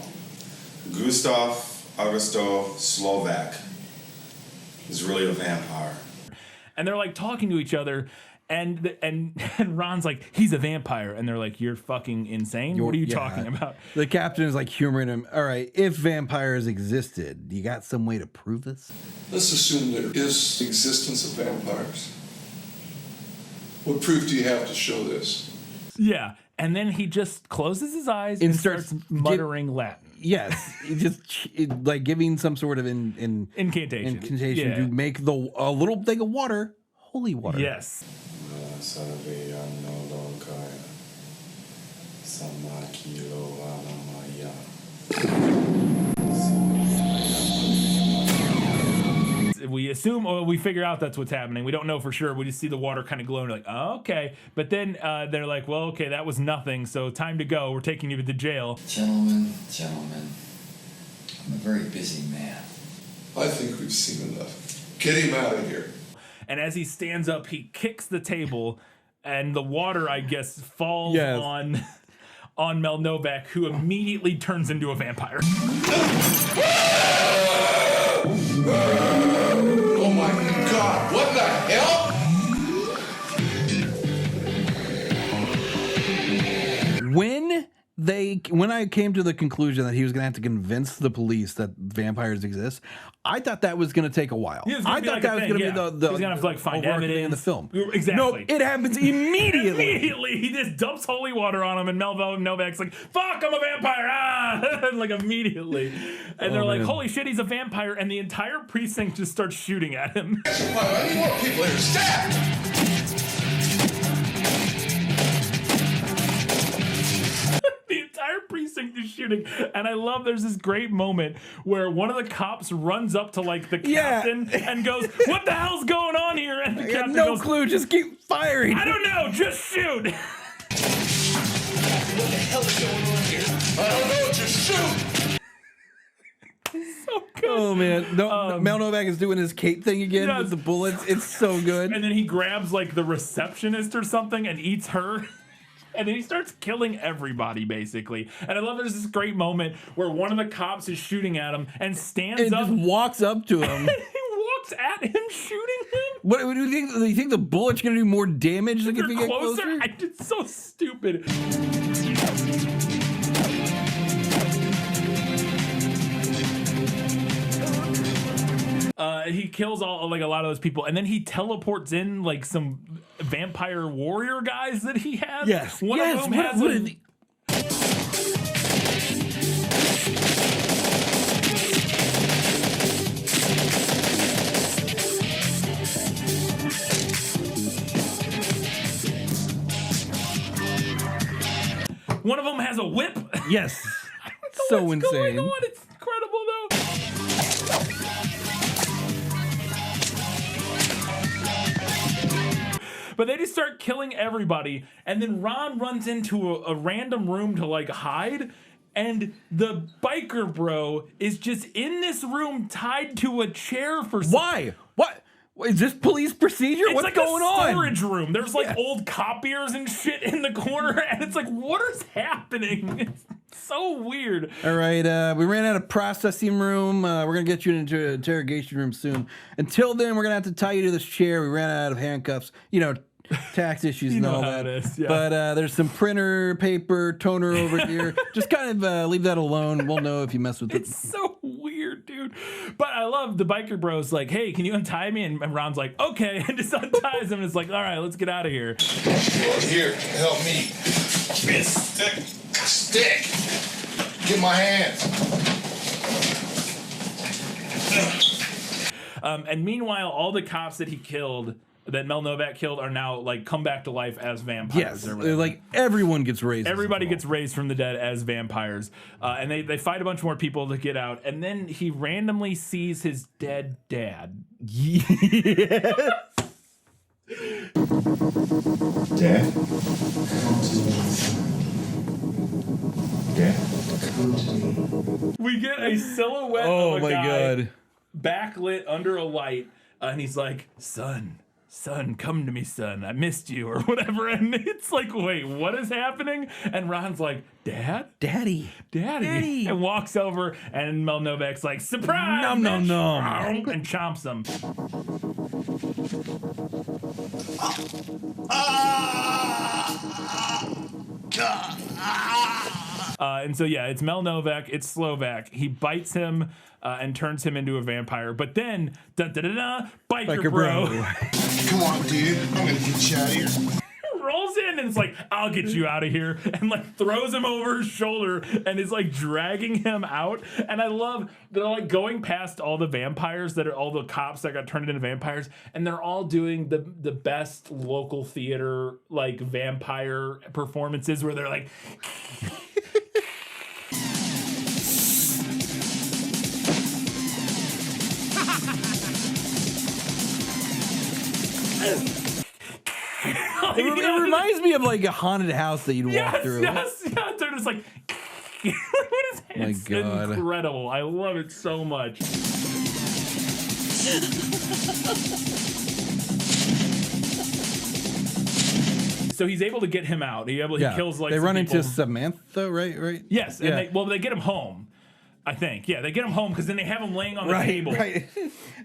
Gustav Augusto Slovak is really a vampire. And they're like talking to each other, and Ron's like, he's a vampire, and they're like, you're fucking insane. What are you talking about? The captain is like humoring him. All right, if vampires existed, you got some way to prove this? Let's assume there is existence of vampires. What proof do you have to show this? Yeah, and then he just closes his eyes and starts muttering Latin. Yes, just like giving some sort of incantation to make a little thing of water holy water. Yes. We assume, or we figure out that's what's happening. We don't know for sure. We just see the water kind of glowing. Like, oh, okay. But then they're like, well, okay, that was nothing. So time to go. We're taking you to the jail. Gentlemen, I'm a very busy man. I think we've seen enough. Get him out of here. And as he stands up, he kicks the table, and the water, I guess, falls on Mel Novak, who immediately turns into a vampire. Oh my God, what the hell? When I came to the conclusion that he was going to have to convince the police that vampires exist, I thought that was going to take a while. I thought that was going to be the he's going to have to like find evidence in the film. Exactly. No, it happens immediately. Immediately, he just dumps holy water on him, and Mel Novak's like, "Fuck, I'm a vampire!" Ah, like immediately, and they're like, "Holy shit, he's a vampire!" And the entire precinct just starts shooting at him. I need more people here. Stab! watching the shooting. And I love there's this great moment where one of the cops runs up to like the captain and goes, "What the hell's going on here?" And the captain no goes, clue, just keep firing. "I don't know, just shoot." What the hell is going on here? I don't know, just shoot! So good. Oh man, Mel Novak is doing his Kate thing again with the bullets. It's so good. And then he grabs like the receptionist or something and eats her. And then he starts killing everybody, basically. And I love there's this great moment where one of the cops is shooting at him and stands and up. just walks up to him. And he walks at him, shooting him. What do you think? Do you think the bullet's gonna do more damage if you get closer? It's so stupid. He kills a lot of those people, and then he teleports in like some vampire warrior guys that he has. Yes. One of them has one of them has a whip. Yes. So insane. Going on. It's incredible though. But they just start killing everybody, and then Ron runs into a random room to like hide, and the biker bro is just in this room tied to a chair for why? What? Is this police procedure? It's What's like going on? a storage room. There's like old copiers and shit in the corner, and it's like, what is happening? It's so weird. All right, we ran out of processing room. We're gonna get you into an interrogation room soon. Until then, we're gonna have to tie you to this chair. We ran out of handcuffs. You know, tax issues and all that. But there's some printer paper, toner over here. Just kind of leave that alone. We'll know if you mess with it. It's so weird, dude. But I love the biker bros like, "Hey, can you untie me?" And Ron's like, "Okay," and just unties him. And it's like, "All right, let's get out of here." Well, here, help me. Give me a stick. Stick. Get my hands. And meanwhile, all the cops that he killed, that Mel Novak killed, are now like come back to life as vampires. Yes, or whatever. like everyone gets raised. Everybody gets raised from the dead as vampires, and they fight a bunch more people to get out. And then he randomly sees his dead dad. Yes. Dad? Dad? We get a silhouette Oh of a my guy God. backlit under a light, and he's like, son, come to me, son. I missed you," or whatever. And it's like, wait, what is happening? And Ron's like, Daddy, Daddy. and walks over, and Mel Novak's like, "Surprise!" Nom, nom, nom. and chomps him. And so yeah, it's Mel Novak, it's Slovak. He bites him and turns him into a vampire. But then, biker bro Come on, dude. I'm gonna get you out of here. rolls in and it's like, "I'll get you out of here," and like throws him over his shoulder and is like dragging him out. And I love they're like going past all the vampires that are all the cops that got turned into vampires, and they're all doing the best local theater like vampire performances where they're like It reminds me of like a haunted house that you'd walk through. Yes. They're just like, My God. Incredible. I love it so much. So he's able to get him out. He kills like they some run people. into Samantha, right? Yes, and Yeah. they get him home. I think. Yeah, they get him home because then they have him laying on the table. Right.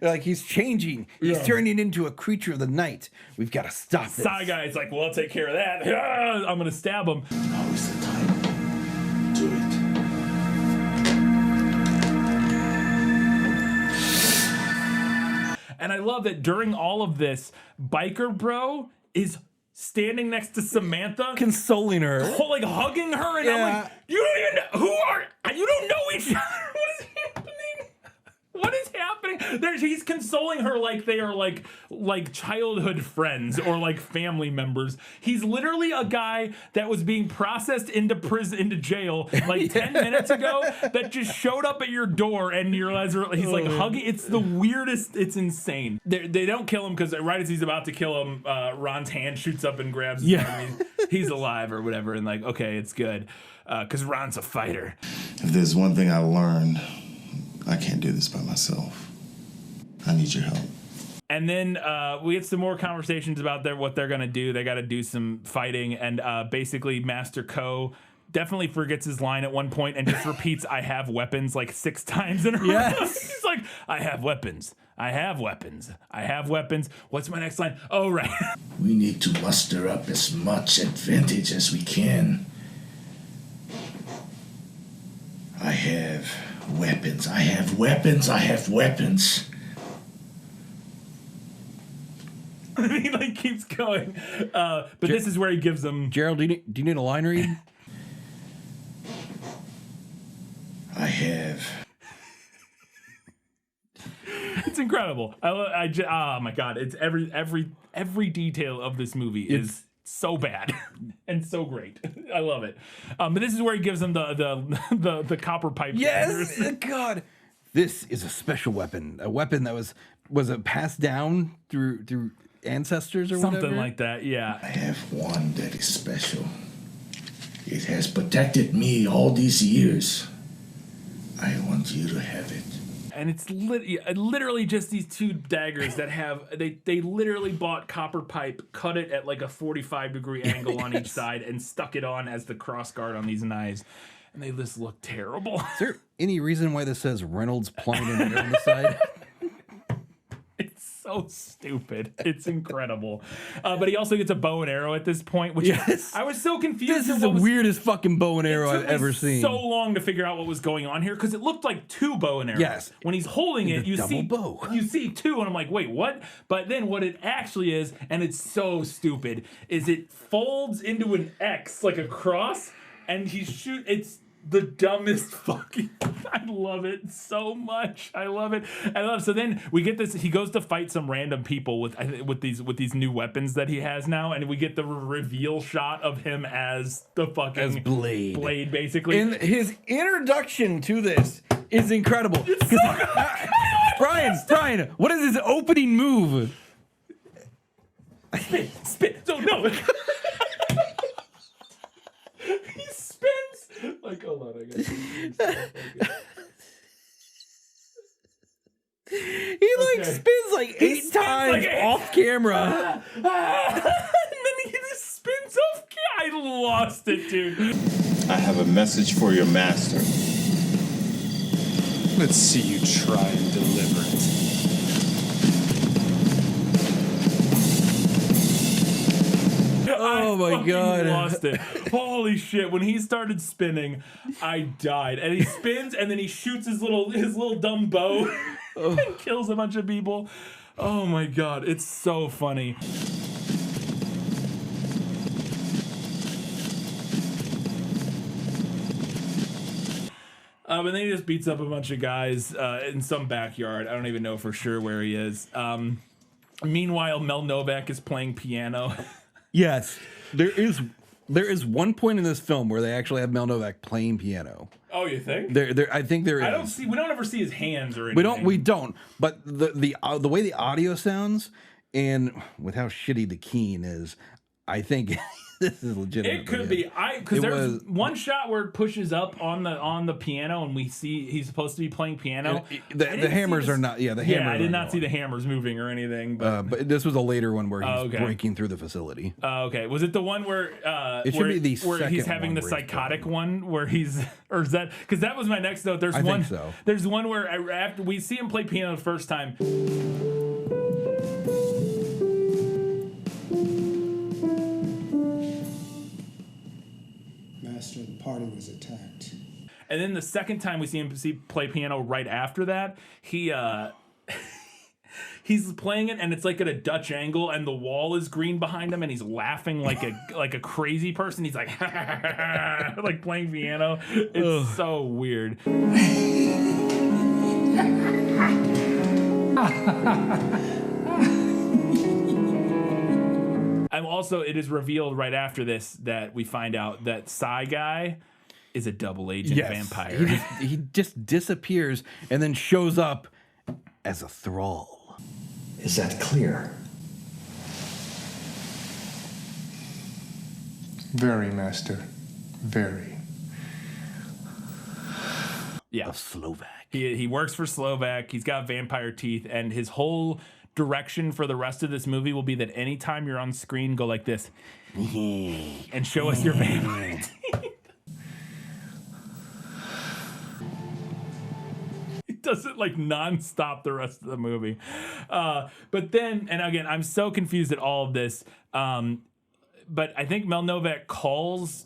They're like, he's changing. He's turning into a creature of the night. We've got to stop this. Side guy's like, "Well, I'll take care of that." I'm gonna stab him. Now is the time. Do it. And I love that during all of this, biker bro is standing next to Samantha, consoling her, like hugging her, and I'm like, "You don't even know who are you? Don't know each other. What is happening? What is happening? He's consoling her like they are like childhood friends or like family members. He's literally a guy that was being processed into jail like 10 minutes ago that just showed up at your door and you realize he's like hugging. It's the weirdest. It's insane. They don't kill him because right as he's about to kill him, Ron's hand shoots up and grabs his arm. He's alive or whatever, and like, okay, it's good because Ron's a fighter. If there's one thing I learned, I can't do this by myself. I need your help. And then we get some more conversations about what they're going to do. They got to do some fighting. And basically, Master Co definitely forgets his line at one point and just repeats, I have weapons, like 6 times in a row. Yes. He's like, I have weapons. I have weapons. I have weapons. What's my next line? Oh, right. We need to muster up as much advantage as we can. I have weapons. I have weapons. I have weapons. He like keeps going. But this is where he gives them. Gerald, do you need a line read? I have. It's incredible. Oh my god! It's every detail of this movie is so bad and so great. I love it. But this is where he gives them the copper pipe. Yes, God. This is a special weapon. A weapon that was it passed down through ancestors or something whatever? like that. Yeah. I have one that is special. It has protected me all these years. I want you to have it. And it's literally just these 2 daggers that have they literally bought copper pipe, cut it at like a 45-degree angle on each side, and stuck it on as the cross guard on these knives, and they just look terrible. Is there any reason why this says Reynolds Plumbing and Air on the side? It's so stupid. It's incredible. But he also gets a bow and arrow at this point, which I was so confused. This is the weirdest fucking bow and arrow I've ever seen. So long to figure out what was going on here because it looked like 2 bow and arrows. Yes. When he's holding it, you see bow. You see 2, and I'm like, wait, what? But then what it actually is, and it's so stupid, is it folds into an X like a cross, and it's the dumbest fucking. I love it so much. I love it. So then we get this. He goes to fight some random people with these new weapons that he has now, and we get the reveal shot of him as the fucking Blade, basically. And his introduction to this is incredible. It's so good. Brian, what is his opening move? Spit. Oh no. He spins. Like, hold on, I got He spins like 8 times off camera. And then he just spins off camera. I lost it, dude. I have a message for your master. Let's see you try and deliver it. Oh my god. Lost it. Holy shit. When he started spinning, I died. And he spins and then he shoots his little dumb bow and kills a bunch of people. Oh my god. It's so funny. But then he just beats up a bunch of guys in some backyard. I don't even know for sure where he is. Meanwhile, Mel Novak is playing piano. Yes, there is one point in this film where they actually have Mel Novak playing piano. Oh, you think? I think there is. We don't ever see his hands or anything. We don't. But the way the audio sounds and with how shitty the keying is, I think this is legitimate. It could be. Because there's one shot where it pushes up on the piano and we see he's supposed to be playing piano. The hammers are not. Yeah, the hammers. Yeah, I did not see the hammers moving or anything. But this was a later one where he's breaking through the facility. Okay. Was it the one where it should be the where he's having the psychotic one where he's, or is that, because that was my next note. There's one. Think so. There's one where after we see him play piano the first time. Master, the party was attacked. And then the second time we see him play piano right after that, he's playing it and it's like at a Dutch angle and the wall is green behind him and he's laughing like a crazy person. He's like like playing piano. It's so weird. And also, it is revealed right after this that we find out that Psy Guy is a double agent vampire. He just disappears and then shows up as a thrall. Is that clear? Very, Master. Very. Yeah. Slovak. He works for Slovak. He's got vampire teeth, and his whole direction for the rest of this movie will be that anytime you're on screen, go like this and show us your vampire teeth. He does it like nonstop the rest of the movie. But then, and again, I'm so confused at all of this. But I think Mel Novak calls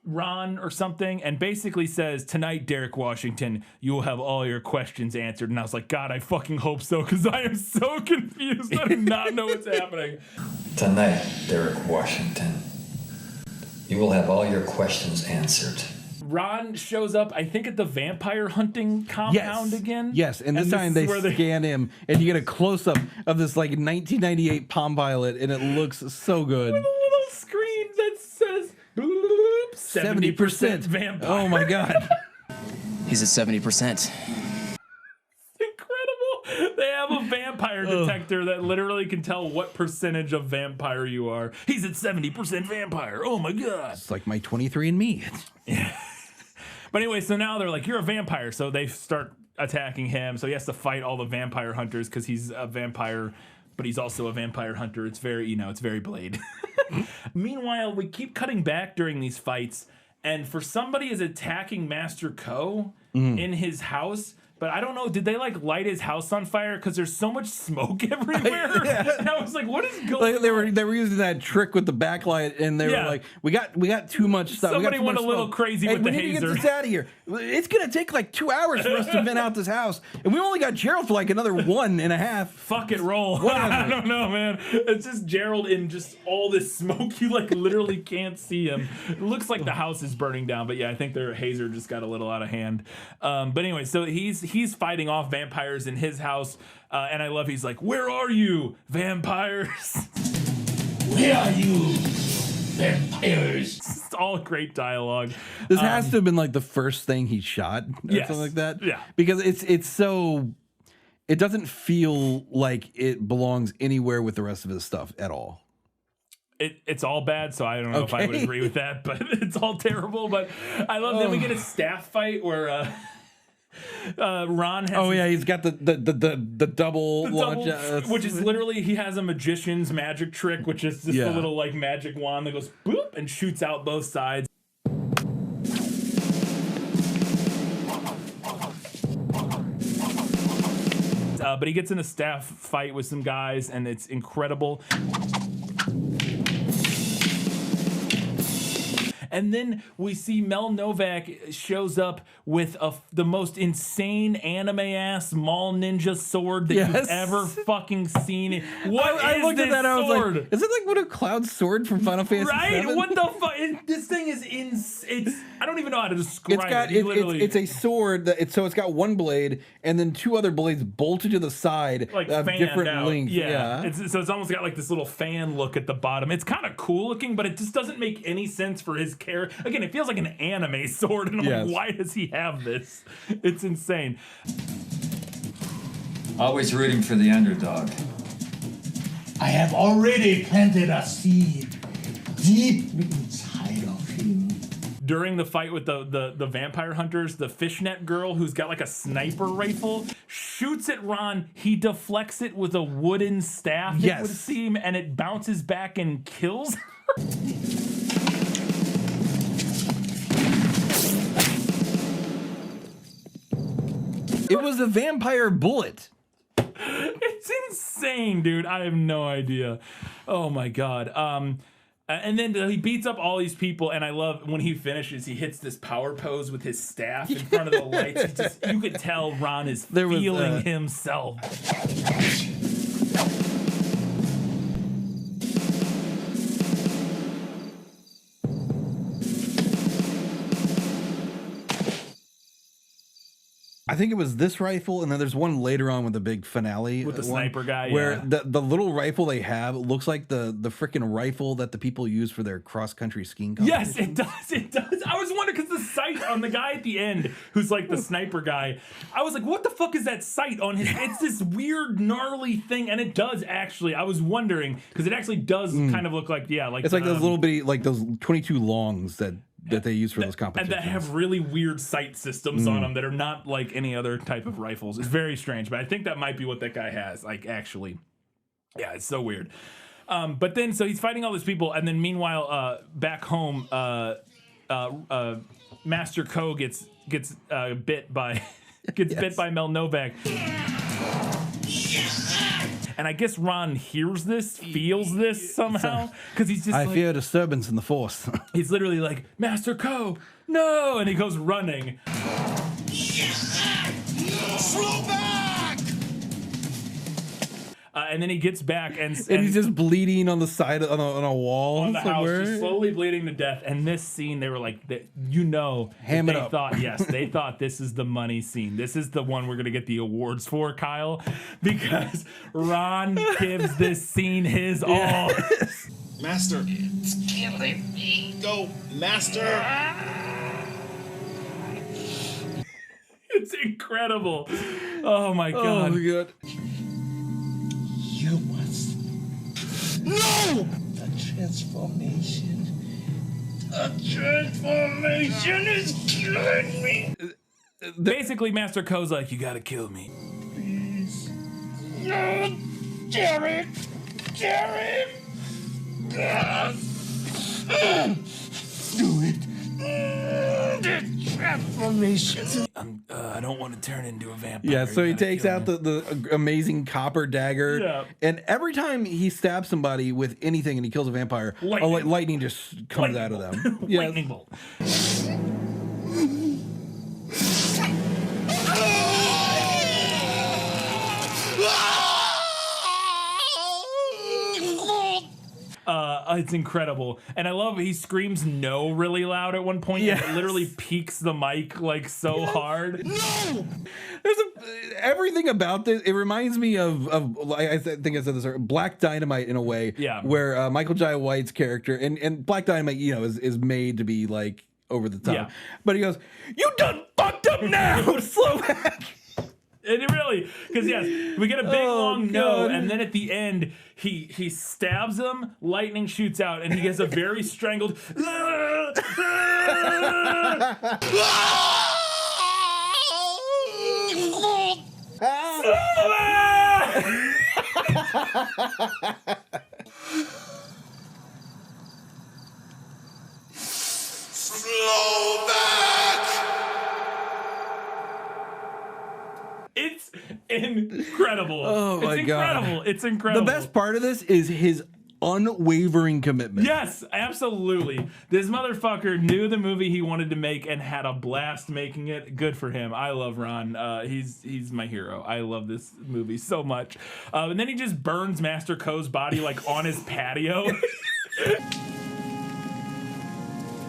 Ron or something and basically says, "Tonight, Derek Washington, you will have all your questions answered." And I was like, God, I fucking hope so, because I am so confused. I do not know what's happening. Tonight, Derek Washington, you will have all your questions answered. Ron shows up, I think, at the vampire hunting compound again. Yes, and this time they scan him, and you get a close-up of this like 1998 Palm Pilot, and it looks so good. With a little screen that says 70% vampire. Oh my God. He's at 70%. Incredible. They have a vampire detector that literally can tell what percentage of vampire you are. He's at 70% vampire. Oh my God. It's like my 23andMe. Yeah. But anyway, so now they're like, you're a vampire. So they start attacking him. So he has to fight all the vampire hunters because he's a vampire, but he's also a vampire hunter. It's very, it's very Blade. Meanwhile, we keep cutting back during these fights, and for somebody is attacking Master Co in his house. But I don't know, did they like light his house on fire? Because there's so much smoke everywhere. And I was like, what is going on? They were using that trick with the backlight, and they were like, we got too much stuff. Somebody went a little crazy with the hazer. We need to get this out of here. It's gonna take like 2 hours for us to vent out this house, and we only got Gerald for like another 1.5. Fuck it, roll. I don't know, man. It's just Gerald in just all this smoke. You like literally can't see him. It looks like the house is burning down, but yeah, I think their hazer just got a little out of hand. But anyway, so he's fighting off vampires in his house, and I love he's like, where are you, vampires? Where are you, vampires? It's all great dialogue. This has to have been like the first thing he shot or something like that. Yeah. Because it's so, it doesn't feel like it belongs anywhere with the rest of his stuff at all. It's all bad, so I don't know if I would agree with that, but it's all terrible. But I love that we get a staff fight where Ron has he's got the double launch, which is literally he has a magician's magic trick, which is just a little like magic wand that goes boop and shoots out both sides. But he gets in a staff fight with some guys, and it's incredible. And then we see Mel Novak shows up with the most insane anime-ass mall ninja sword that you've ever fucking seen. I looked at that, I was like, is it like what a Cloud's sword from Final Fantasy Right? VII? What the fuck? This thing is it's I don't even know how to describe it. It's a sword it's got one blade and then two other blades bolted to the side like of different out. lengths. Yeah. So it's almost got like this little fan look at the bottom. It's kind of cool looking, but it just doesn't make any sense for his character. Again, it feels like an anime sword, and I'm like, why does he have this? It's insane. Always rooting for the underdog. I have already planted a seed deep inside of him. During the fight with the vampire hunters, the fishnet girl who's got like a sniper rifle shoots at Ron. He deflects it with a wooden staff, it would seem, and it bounces back and kills her. It was a vampire bullet. It's insane, dude. I have no idea. Oh my God. And then he beats up all these people, and I love when he finishes, he hits this power pose with his staff in front of the lights. You could tell Ron is feeling himself. think it was this rifle, and then there's one later on with the big finale with the one, sniper guy, where the little rifle they have looks like the freaking rifle that the people use for their cross country skiing competition. Yes, it does. It does. I was wondering because the sight on the guy at the end, who's like the sniper guy, I was like, what the fuck is that sight on his? It's this weird gnarly thing, and it does actually. I was wondering because it actually does kind of look like it's like those little bitty like those 22 longs that they use for those competitions. And that have really weird sight systems on them that are not like any other type of rifles. It's very strange, but I think that might be what that guy has. Like, actually. Yeah, it's so weird. But then, so he's fighting all these people, and then meanwhile, back home, Master Ko gets bit by bit by Mel Novak. And I guess Ron hears this, feels this somehow, because he's just I fear disturbance in the force. He's literally like, Master Ko, no! And he goes running. Slow back! And then he gets back and he's just bleeding on the side on a wall on the somewhere. house, just slowly bleeding to death. And this scene, they were like, Ham it they up. thought, yes, they thought this is the money scene. This is the one we're gonna get the awards for, Kyle, because Ron gives this scene his all. Master, it's killing me. Go, Master. It's incredible. Oh my god. Oh my god. You must. No! The transformation. The transformation is killing me. Basically, Master Ko's like, you gotta kill me. Please. No, Derek. Derek. Do it. The transformation. I don't want to turn into a vampire. Yeah, so You he gotta takes kill out me. the amazing copper dagger, Yeah. and every time he stabs somebody with anything and he kills a vampire, lightning just comes out of them. Yeah. Lightning bolt. It's incredible, and I love he screams "no" really loud at one point. Yes. And it literally peaks the mic like so hard. No, there's everything about this. It reminds me of like I think I said this earlier, Black Dynamite in a way. Yeah. Where Michael Jai White's character and Black Dynamite, is made to be like over the top. Yeah. But he goes, "You done fucked up now." Slow back. And it really, because yes, we get a big long no, and then at the end he stabs him, lightning shoots out, and he gets a very strangled. Slow back! It's incredible. Oh my it's god. incredible. It's incredible. The best part of this is his unwavering commitment. Yes, absolutely. This motherfucker knew the movie he wanted to make and had a blast making it. Good for him. I love Ron. He's my hero. I love this movie so much. And then he just burns Master Ko's body like on his patio.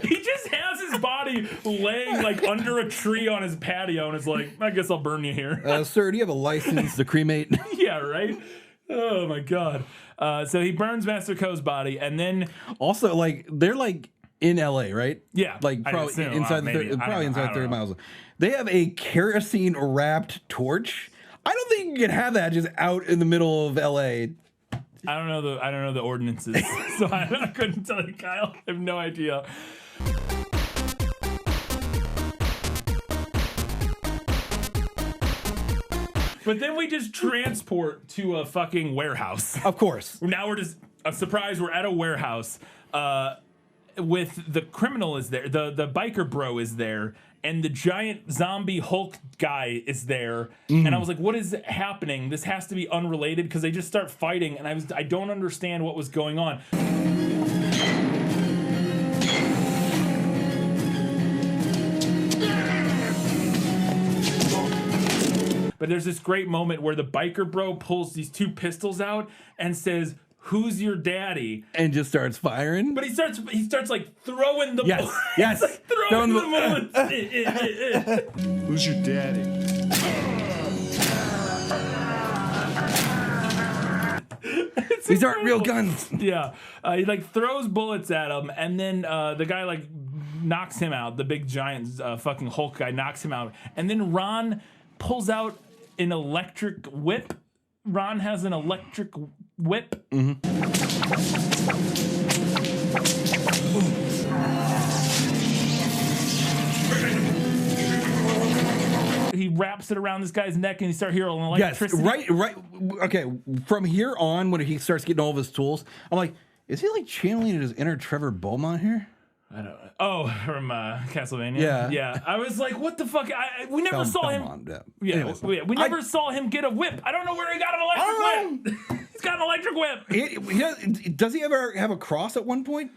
He just has his body laying like under a tree on his patio and is like, I guess I'll burn you here. Sir, do you have a license to cremate? Yeah, right? Oh my god. So he burns Master Ko's body, and then also like they're like in LA, right? Yeah, like I probably assume, inside maybe. probably I inside don't 30 know. miles. They have a kerosene wrapped torch. I don't think you can have that just out in the middle of LA. I don't know the ordinances, so I couldn't tell you, Kyle. I have no idea. But then we just transport to a fucking warehouse. Of course. Now we're just a surprise. We're at a warehouse with the criminal is there, the biker bro is there, and the giant zombie Hulk guy is there. And I was like, what is happening? This has to be unrelated because they just start fighting, and I don't understand what was going on. But there's this great moment where the biker bro pulls these two pistols out and says, "Who's your daddy?" And just starts firing. But he starts like throwing the yes, bullets. yes, Like throwing the bullets. Who's your daddy? These aren't real guns. Yeah. He like throws bullets at him, and then the guy like knocks him out. The big giant fucking Hulk guy knocks him out, and then Ron pulls out an electric whip. Ron has an electric whip. He wraps it around this guy's neck and he starts hearing electricity. Yes, right. Okay, from here on, when he starts getting all of his tools, I'm like, is he like channeling his inner Trevor Beaumont here? I don't know. Oh, from Castlevania? Yeah. Yeah. I was like, what the fuck? We never saw him. We never saw him get a whip. I don't know where he got an electric whip. He's got an electric whip. Does he ever have a cross at one point?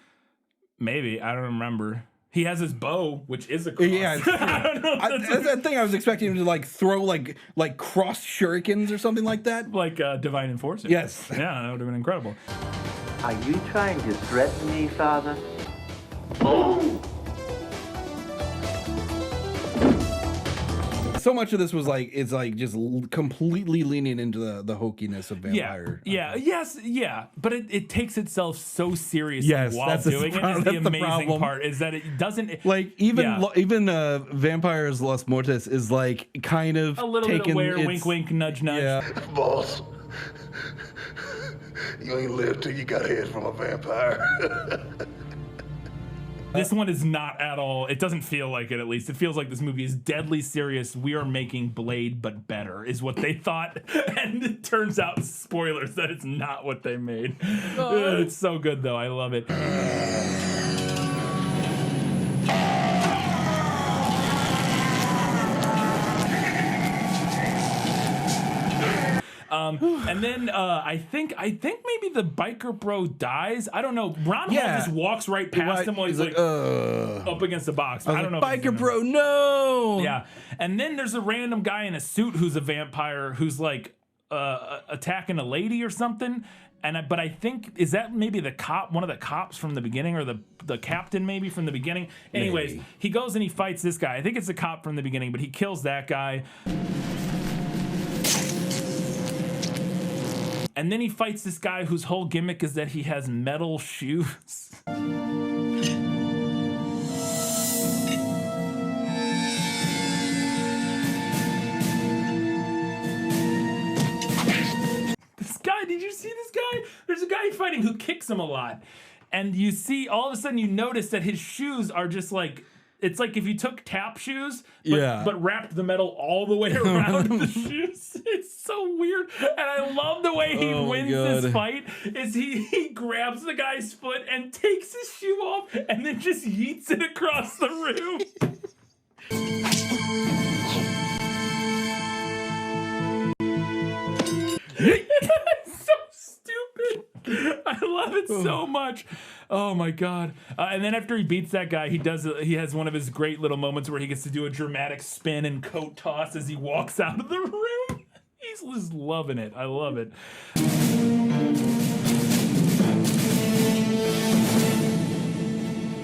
Maybe. I don't remember. He has his bow, which is a cross. Yeah, I don't know. that's that thing I was expecting him to like throw like cross shurikens or something like that. Like Divine Enforcer. Yes. Yeah, that would have been incredible. Are you trying to threaten me, Father? So much of this was like it's like just completely leaning into the hokiness of vampire. Yeah, but it takes itself so seriously while doing it. Is the amazing part is that it doesn't like even Vampires Los Muertos is like kind of a little bit aware, wink, wink, nudge, nudge. Yeah. Boss, you ain't lived till you got head from a vampire. This one is not at all. It doesn't feel like it, at least. It feels like this movie is deadly serious. We are making Blade, but better, is what they thought. And it turns out, spoilers, that it's not what they made. It's so good, though. I love it. And then I think maybe the biker bro dies. I don't know. Ron Hall just walks right past him while he's like up against the box. I don't know. Biker bro, no. Yeah. And then there's a random guy in a suit who's a vampire who's like attacking a lady or something. But I think, is that maybe the cop, one of the cops from the beginning, or the captain maybe from the beginning? Anyways, he goes and he fights this guy. I think it's a cop from the beginning, but he kills that guy. And then he fights this guy whose whole gimmick is that he has metal shoes. This guy, did you see this guy? There's a guy fighting who kicks him a lot. And you see, all of a sudden you notice that his shoes are just like, it's like if you took tap shoes, but wrapped the metal all the way around the shoes. It's so weird. And I love the way he wins this fight, is he grabs the guy's foot and takes his shoe off and then just yeets it across the room. It's so stupid. I love it so much. Oh my god! And then after he beats that guy, he has one of his great little moments where he gets to do a dramatic spin and coat toss as he walks out of the room. He's just loving it. I love it.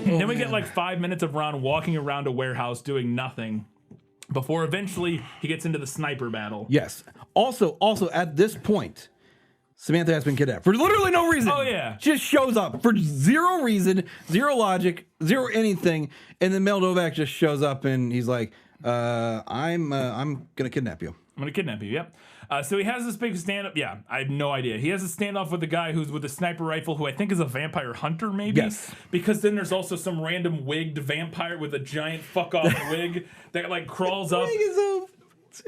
Then we get like 5 minutes of Ron walking around a warehouse doing nothing before eventually he gets into the sniper battle. Yes. Also at this point, Samantha has been kidnapped for literally no reason. Oh yeah, just shows up for zero reason, zero logic, zero anything, and then Mel Novak just shows up and he's like, "I'm gonna kidnap you. I'm gonna kidnap you." Yep. So he has this big stand-up. Yeah, I have no idea. He has a standoff with the guy who's with a sniper rifle, who I think is a vampire hunter, maybe. Yes. Because then there's also some random wigged vampire with a giant fuck-off wig that like crawls up.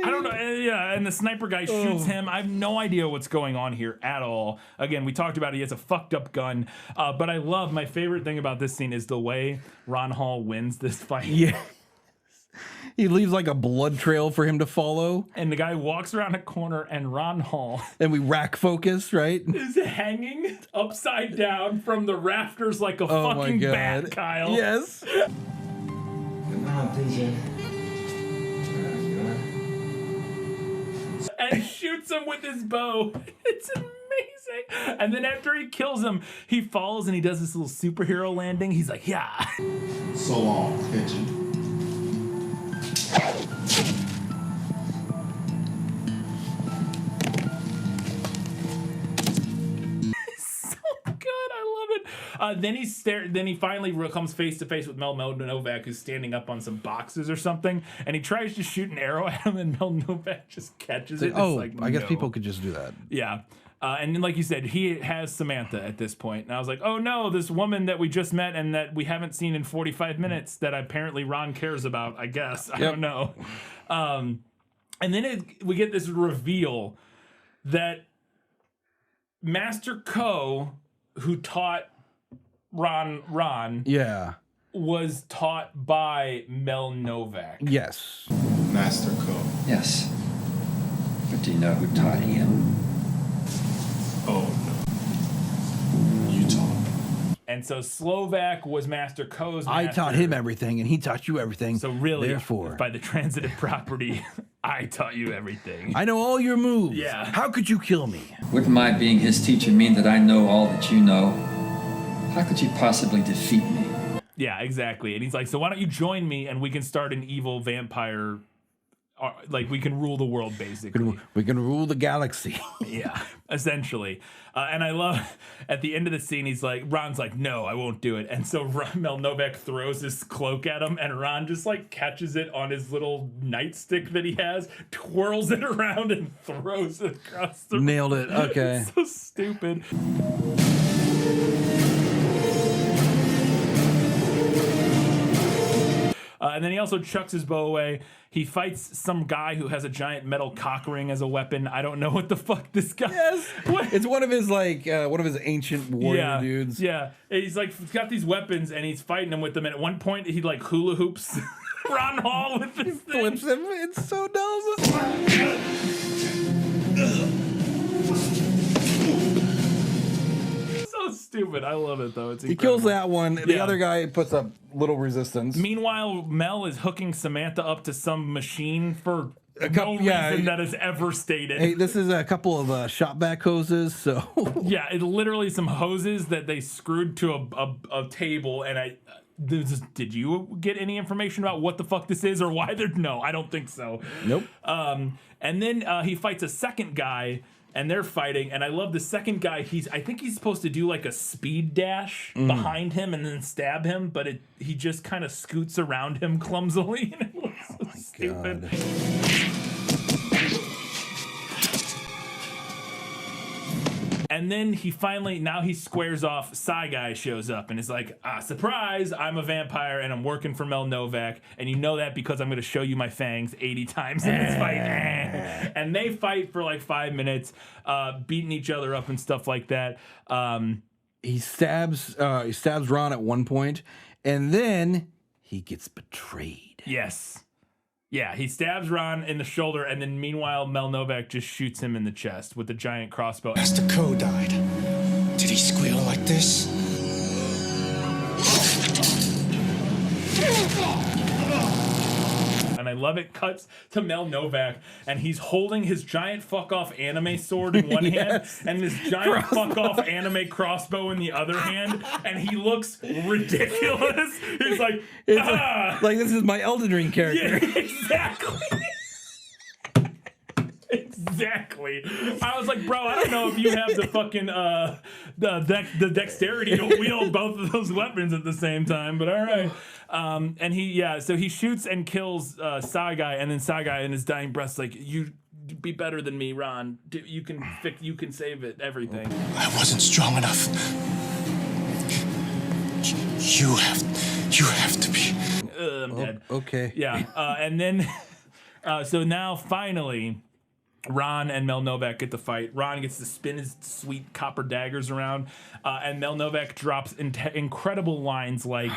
I don't know. Yeah, and the sniper guy shoots him. I have no idea what's going on here at all. Again, we talked about he has a fucked up gun. But I love, my favorite thing about this scene is the way Ron Hall wins this fight. Yeah. He leaves like a blood trail for him to follow. And the guy walks around a corner and Ron Hall. And we rack focus, right? Is hanging upside down from the rafters like a fucking bat, Kyle. Yes. Come on, PJ. And shoots him with his bow. It's amazing. And then after he kills him, he falls and he does this little superhero landing. He's like, yeah. So long, pigeon. Then he finally comes face to face with Mel Novak, who's standing up on some boxes or something, and he tries to shoot an arrow at him, and Mel Novak just catches it. Oh, like, I guess no. people could just do that. Yeah. And then, like you said, he has Samantha at this point. And I was like, oh no, this woman that we just met and that we haven't seen in 45 minutes that apparently Ron cares about, I guess. I don't know. And then we get this reveal that Master Ko, who taught Ron, yeah, was taught by Mel Novak. Yes. Master Ko. Yes. But do you know who taught him? Oh, no. You taught. And so Slovak was Master Ko's master. I taught him everything, and he taught you everything. So really, therefore, by the transitive property, I taught you everything. I know all your moves. Yeah. How could you kill me? Wouldn't my being his teacher mean that I know all that you know? How could you possibly defeat me? Yeah, exactly. And he's like, so why don't you join me and we can start an evil vampire, like we can rule the world, basically. We can rule the galaxy. Yeah, essentially. And I love, at the end of the scene, Ron's like, no, I won't do it. And so Mel Novak throws his cloak at him, and Ron just like catches it on his little nightstick that he has, twirls it around, and throws it across the room. Nailed it. Okay. So stupid. And then he also chucks his bow away. He fights some guy who has a giant metal cock ring as a weapon. I don't know what the fuck this guy. Yes, it's one of his ancient warrior dudes. Yeah, he's got these weapons and he's fighting them with them. And at one point he like hula hoops Ron Hall with this thing. Flips him. It's so dumb. So stupid. I love it though. It's he incredible. kills that one. The other guy puts up little resistance. Meanwhile, Mel is hooking Samantha up to some machine for no reason that is ever stated. Hey, this is a couple of shop back hoses. So yeah, it's literally some hoses that they screwed to a table. And did you get any information about what the fuck this is or why they're? No, I don't think so. Nope. And then he fights a second guy. And they're fighting, and I love the second guy. I think he's supposed to do like a speed dash behind him and then stab him, but he just kind of scoots around him clumsily, and it looks so stupid. And then he squares off. Psy Guy shows up and is like, surprise, I'm a vampire and I'm working for Mel Novak. And you know that because I'm going to show you my fangs 80 times in this fight. And they fight for like 5 minutes, beating each other up and stuff like that. He stabs Ron at one point, and then he gets betrayed. Yes. Yeah, he stabs Ron in the shoulder, and then meanwhile, Mel Novak just shoots him in the chest with a giant crossbow. Master Ko died. Did he squeal like this? And I love it. Cuts to Mel Novak, and he's holding his giant fuck-off anime sword in one hand, and this giant fuck-off anime crossbow in the other hand, and he looks ridiculous. He's like, like this is my Elden Ring character. Yeah, exactly. Exactly. I was like, bro, I don't know if you have the fucking the dexterity to wield both of those weapons at the same time, but all right. And so he shoots and kills Psy Guy, and then Psy Guy in his dying breath's like, you be better than me, Ron. You can save it, everything. I wasn't strong enough. You have to be. I'm dead. Okay. Yeah. And then so now finally, Ron and Mel Novak get to fight. Ron gets to spin his sweet copper daggers around, and Mel Novak drops incredible lines like,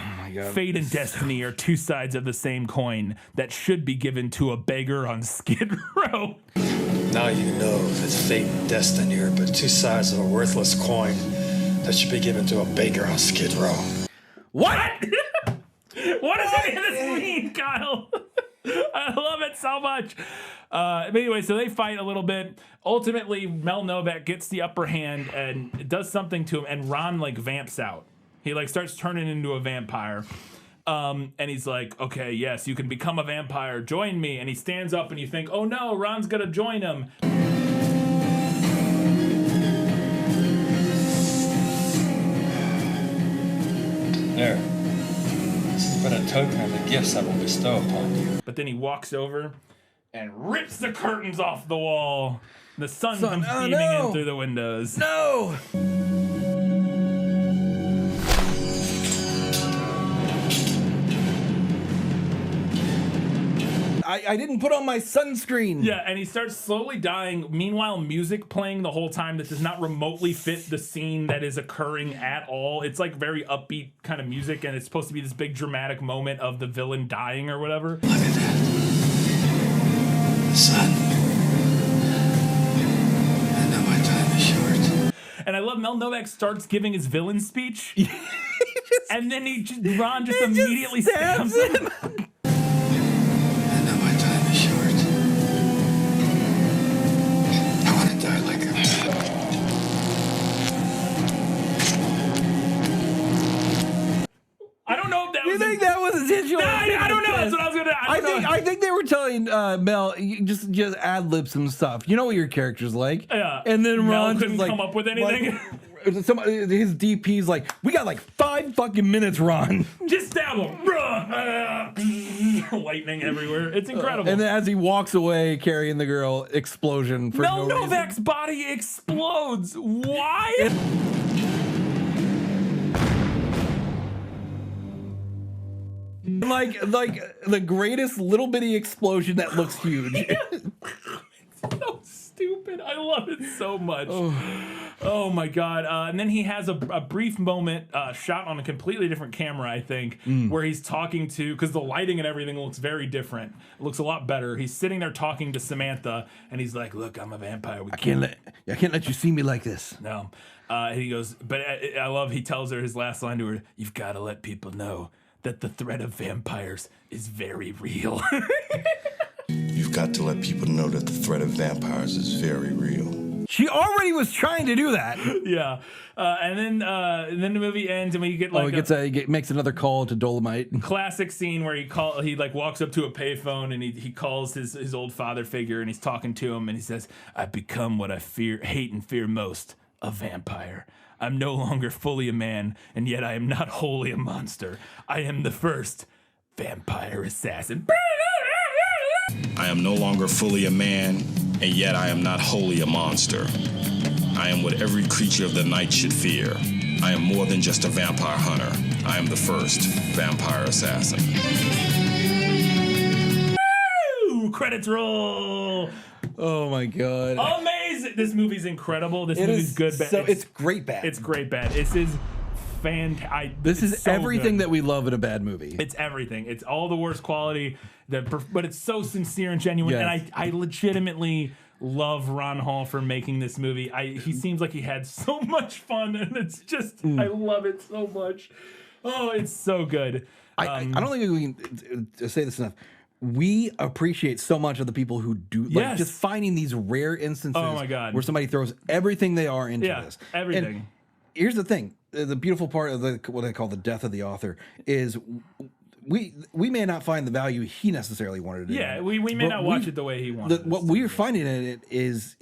fate and destiny are two sides of the same coin that should be given to a beggar on Skid Row. Now you know that fate and destiny are but two sides of a worthless coin that should be given to a beggar on Skid Row. What? What does any of this mean, Kyle? I love it so much. But anyway, so they fight a little bit. Ultimately, Mel Novak gets the upper hand and does something to him, and Ron like vamps out. He like starts turning into a vampire. And he's like, okay, yes, you can become a vampire. Join me. And he stands up and you think, oh no, Ron's gonna join him. There. This is but a token of the gifts I will bestow upon you. But then he walks over and rips the curtains off the wall. The sun comes beaming in through the windows. No! I didn't put on my sunscreen. Yeah, and he starts slowly dying. Meanwhile, music playing the whole time that does not remotely fit the scene that is occurring at all. It's like very upbeat kind of music, and it's supposed to be this big dramatic moment of the villain dying or whatever. Look at that. The sun. I know my time is short. And I love Mel Novak starts giving his villain speech, and then Ron just immediately stabs him. I don't know if that was. You think that was intentional? I don't know. That's what I was gonna. I think they were telling Mel, you just ad lib some stuff. You know what your character's like. Yeah. And then Mel Ron couldn't just come up with anything. His DP's like, we got like 5 fucking minutes, Ron. Just stab him. Lightning everywhere. It's incredible. And then as he walks away carrying the girl, explosion for Mel no Novak's reason. body explodes. Why? Like the greatest little bitty explosion that looks huge. It's so stupid. I love it so much. Oh my god. And then he has a brief moment shot on a completely different camera, I think, where he's talking to, because the lighting and everything looks very different. It looks a lot better. He's sitting there talking to Samantha, and he's like, look, I'm a vampire. I can't let you see me like this. No. And he goes, but I love, he tells her his last line to her, you've got to let people know that the threat of vampires is very real. You've got to let people know that the threat of vampires is very real. She already was trying to do that. Yeah. And then the movie ends and we get like he makes another call to Dolomite. Classic scene where he like walks up to a payphone and he calls his old father figure and he's talking to him and he says, I've become what I hate and fear most, a vampire. I'm no longer fully a man, and yet I am not wholly a monster. I am the first vampire assassin. I am no longer fully a man, and yet I am not wholly a monster. I am what every creature of the night should fear. I am more than just a vampire hunter. I am the first vampire assassin. Woo! Credits roll. Oh my god. Amazing. This movie's incredible. This movie's good bad. So it's great bad. It's great bad. This is fantastic. This is so everything good. that we love in a bad movie. It's everything. It's all the worst quality, but it's so sincere and genuine. Yes. And I legitimately love Ron Hall for making this movie. He seems like he had so much fun, and it's just I love it so much. Oh, it's so good. I don't think we can say this enough. We appreciate so much of the people who do, like, just finding these rare instances Oh my God. where somebody throws everything they are into this. Everything. And here's the thing. The beautiful part of what I call the death of the author is we may not find the value he necessarily wanted to do. Yeah, we may not watch it the way he wanted. What we're finding in it is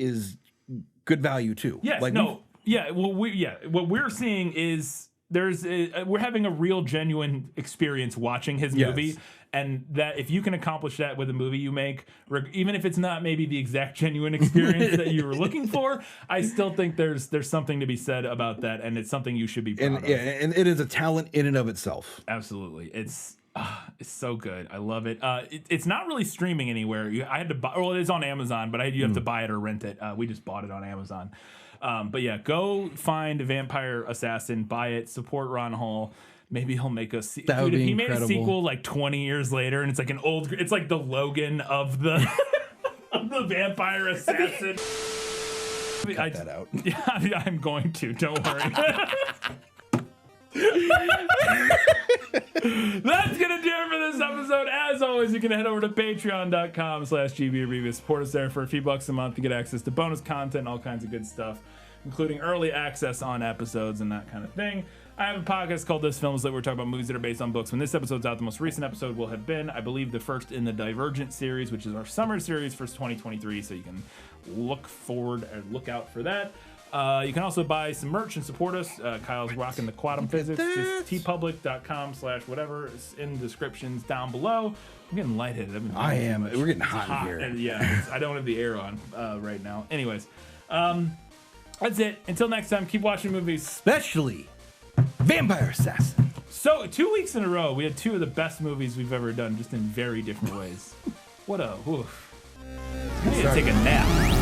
good value too. Yes, like what we're seeing is we're having a real genuine experience watching his movie, and that if you can accomplish that with a movie you make, even if it's not maybe the exact genuine experience that you were looking for, I still think there's something to be said about that, and it's something you should be proud of. Yeah, and it is a talent in and of itself. Absolutely. It's so good. I love it. It's not really streaming anywhere. I had to buy. Well, it is on Amazon, but you have to buy it or rent it. We just bought it on Amazon. But yeah, go find Vampire Assassin, buy it, support Ron Hall. Maybe he'll make a sequel. Dude, if he made a sequel like 20 years later, and it's like it's like the Logan of the of the Vampire Assassin. Cut that out. Yeah, I'm going to. Don't worry. That's gonna do it for this episode. As always, you can head over to patreon.com/GBorBB. Support us there for a few bucks a month to get access to bonus content, all kinds of good stuff, including early access on episodes and that kind of thing. I have a podcast called This Film Is Lit. We're talking about movies that are based on books. When this episode's out, the most recent episode will have been, I believe, the first in the Divergent series, which is our summer series for 2023. So you can look out for that. You can also buy some merch and support us. Kyle's rocking the Quantum Physics. Just tpublic.com/whatever. It's in the descriptions down below. I'm getting lightheaded. I am. We're getting hot in here. And yeah, I don't have the air on right now. Anyways, that's it. Until next time, keep watching movies. Especially Vampire Assassin. So 2 weeks in a row, we had two of the best movies we've ever done, just in very different ways. What a woof. I need to take a nap.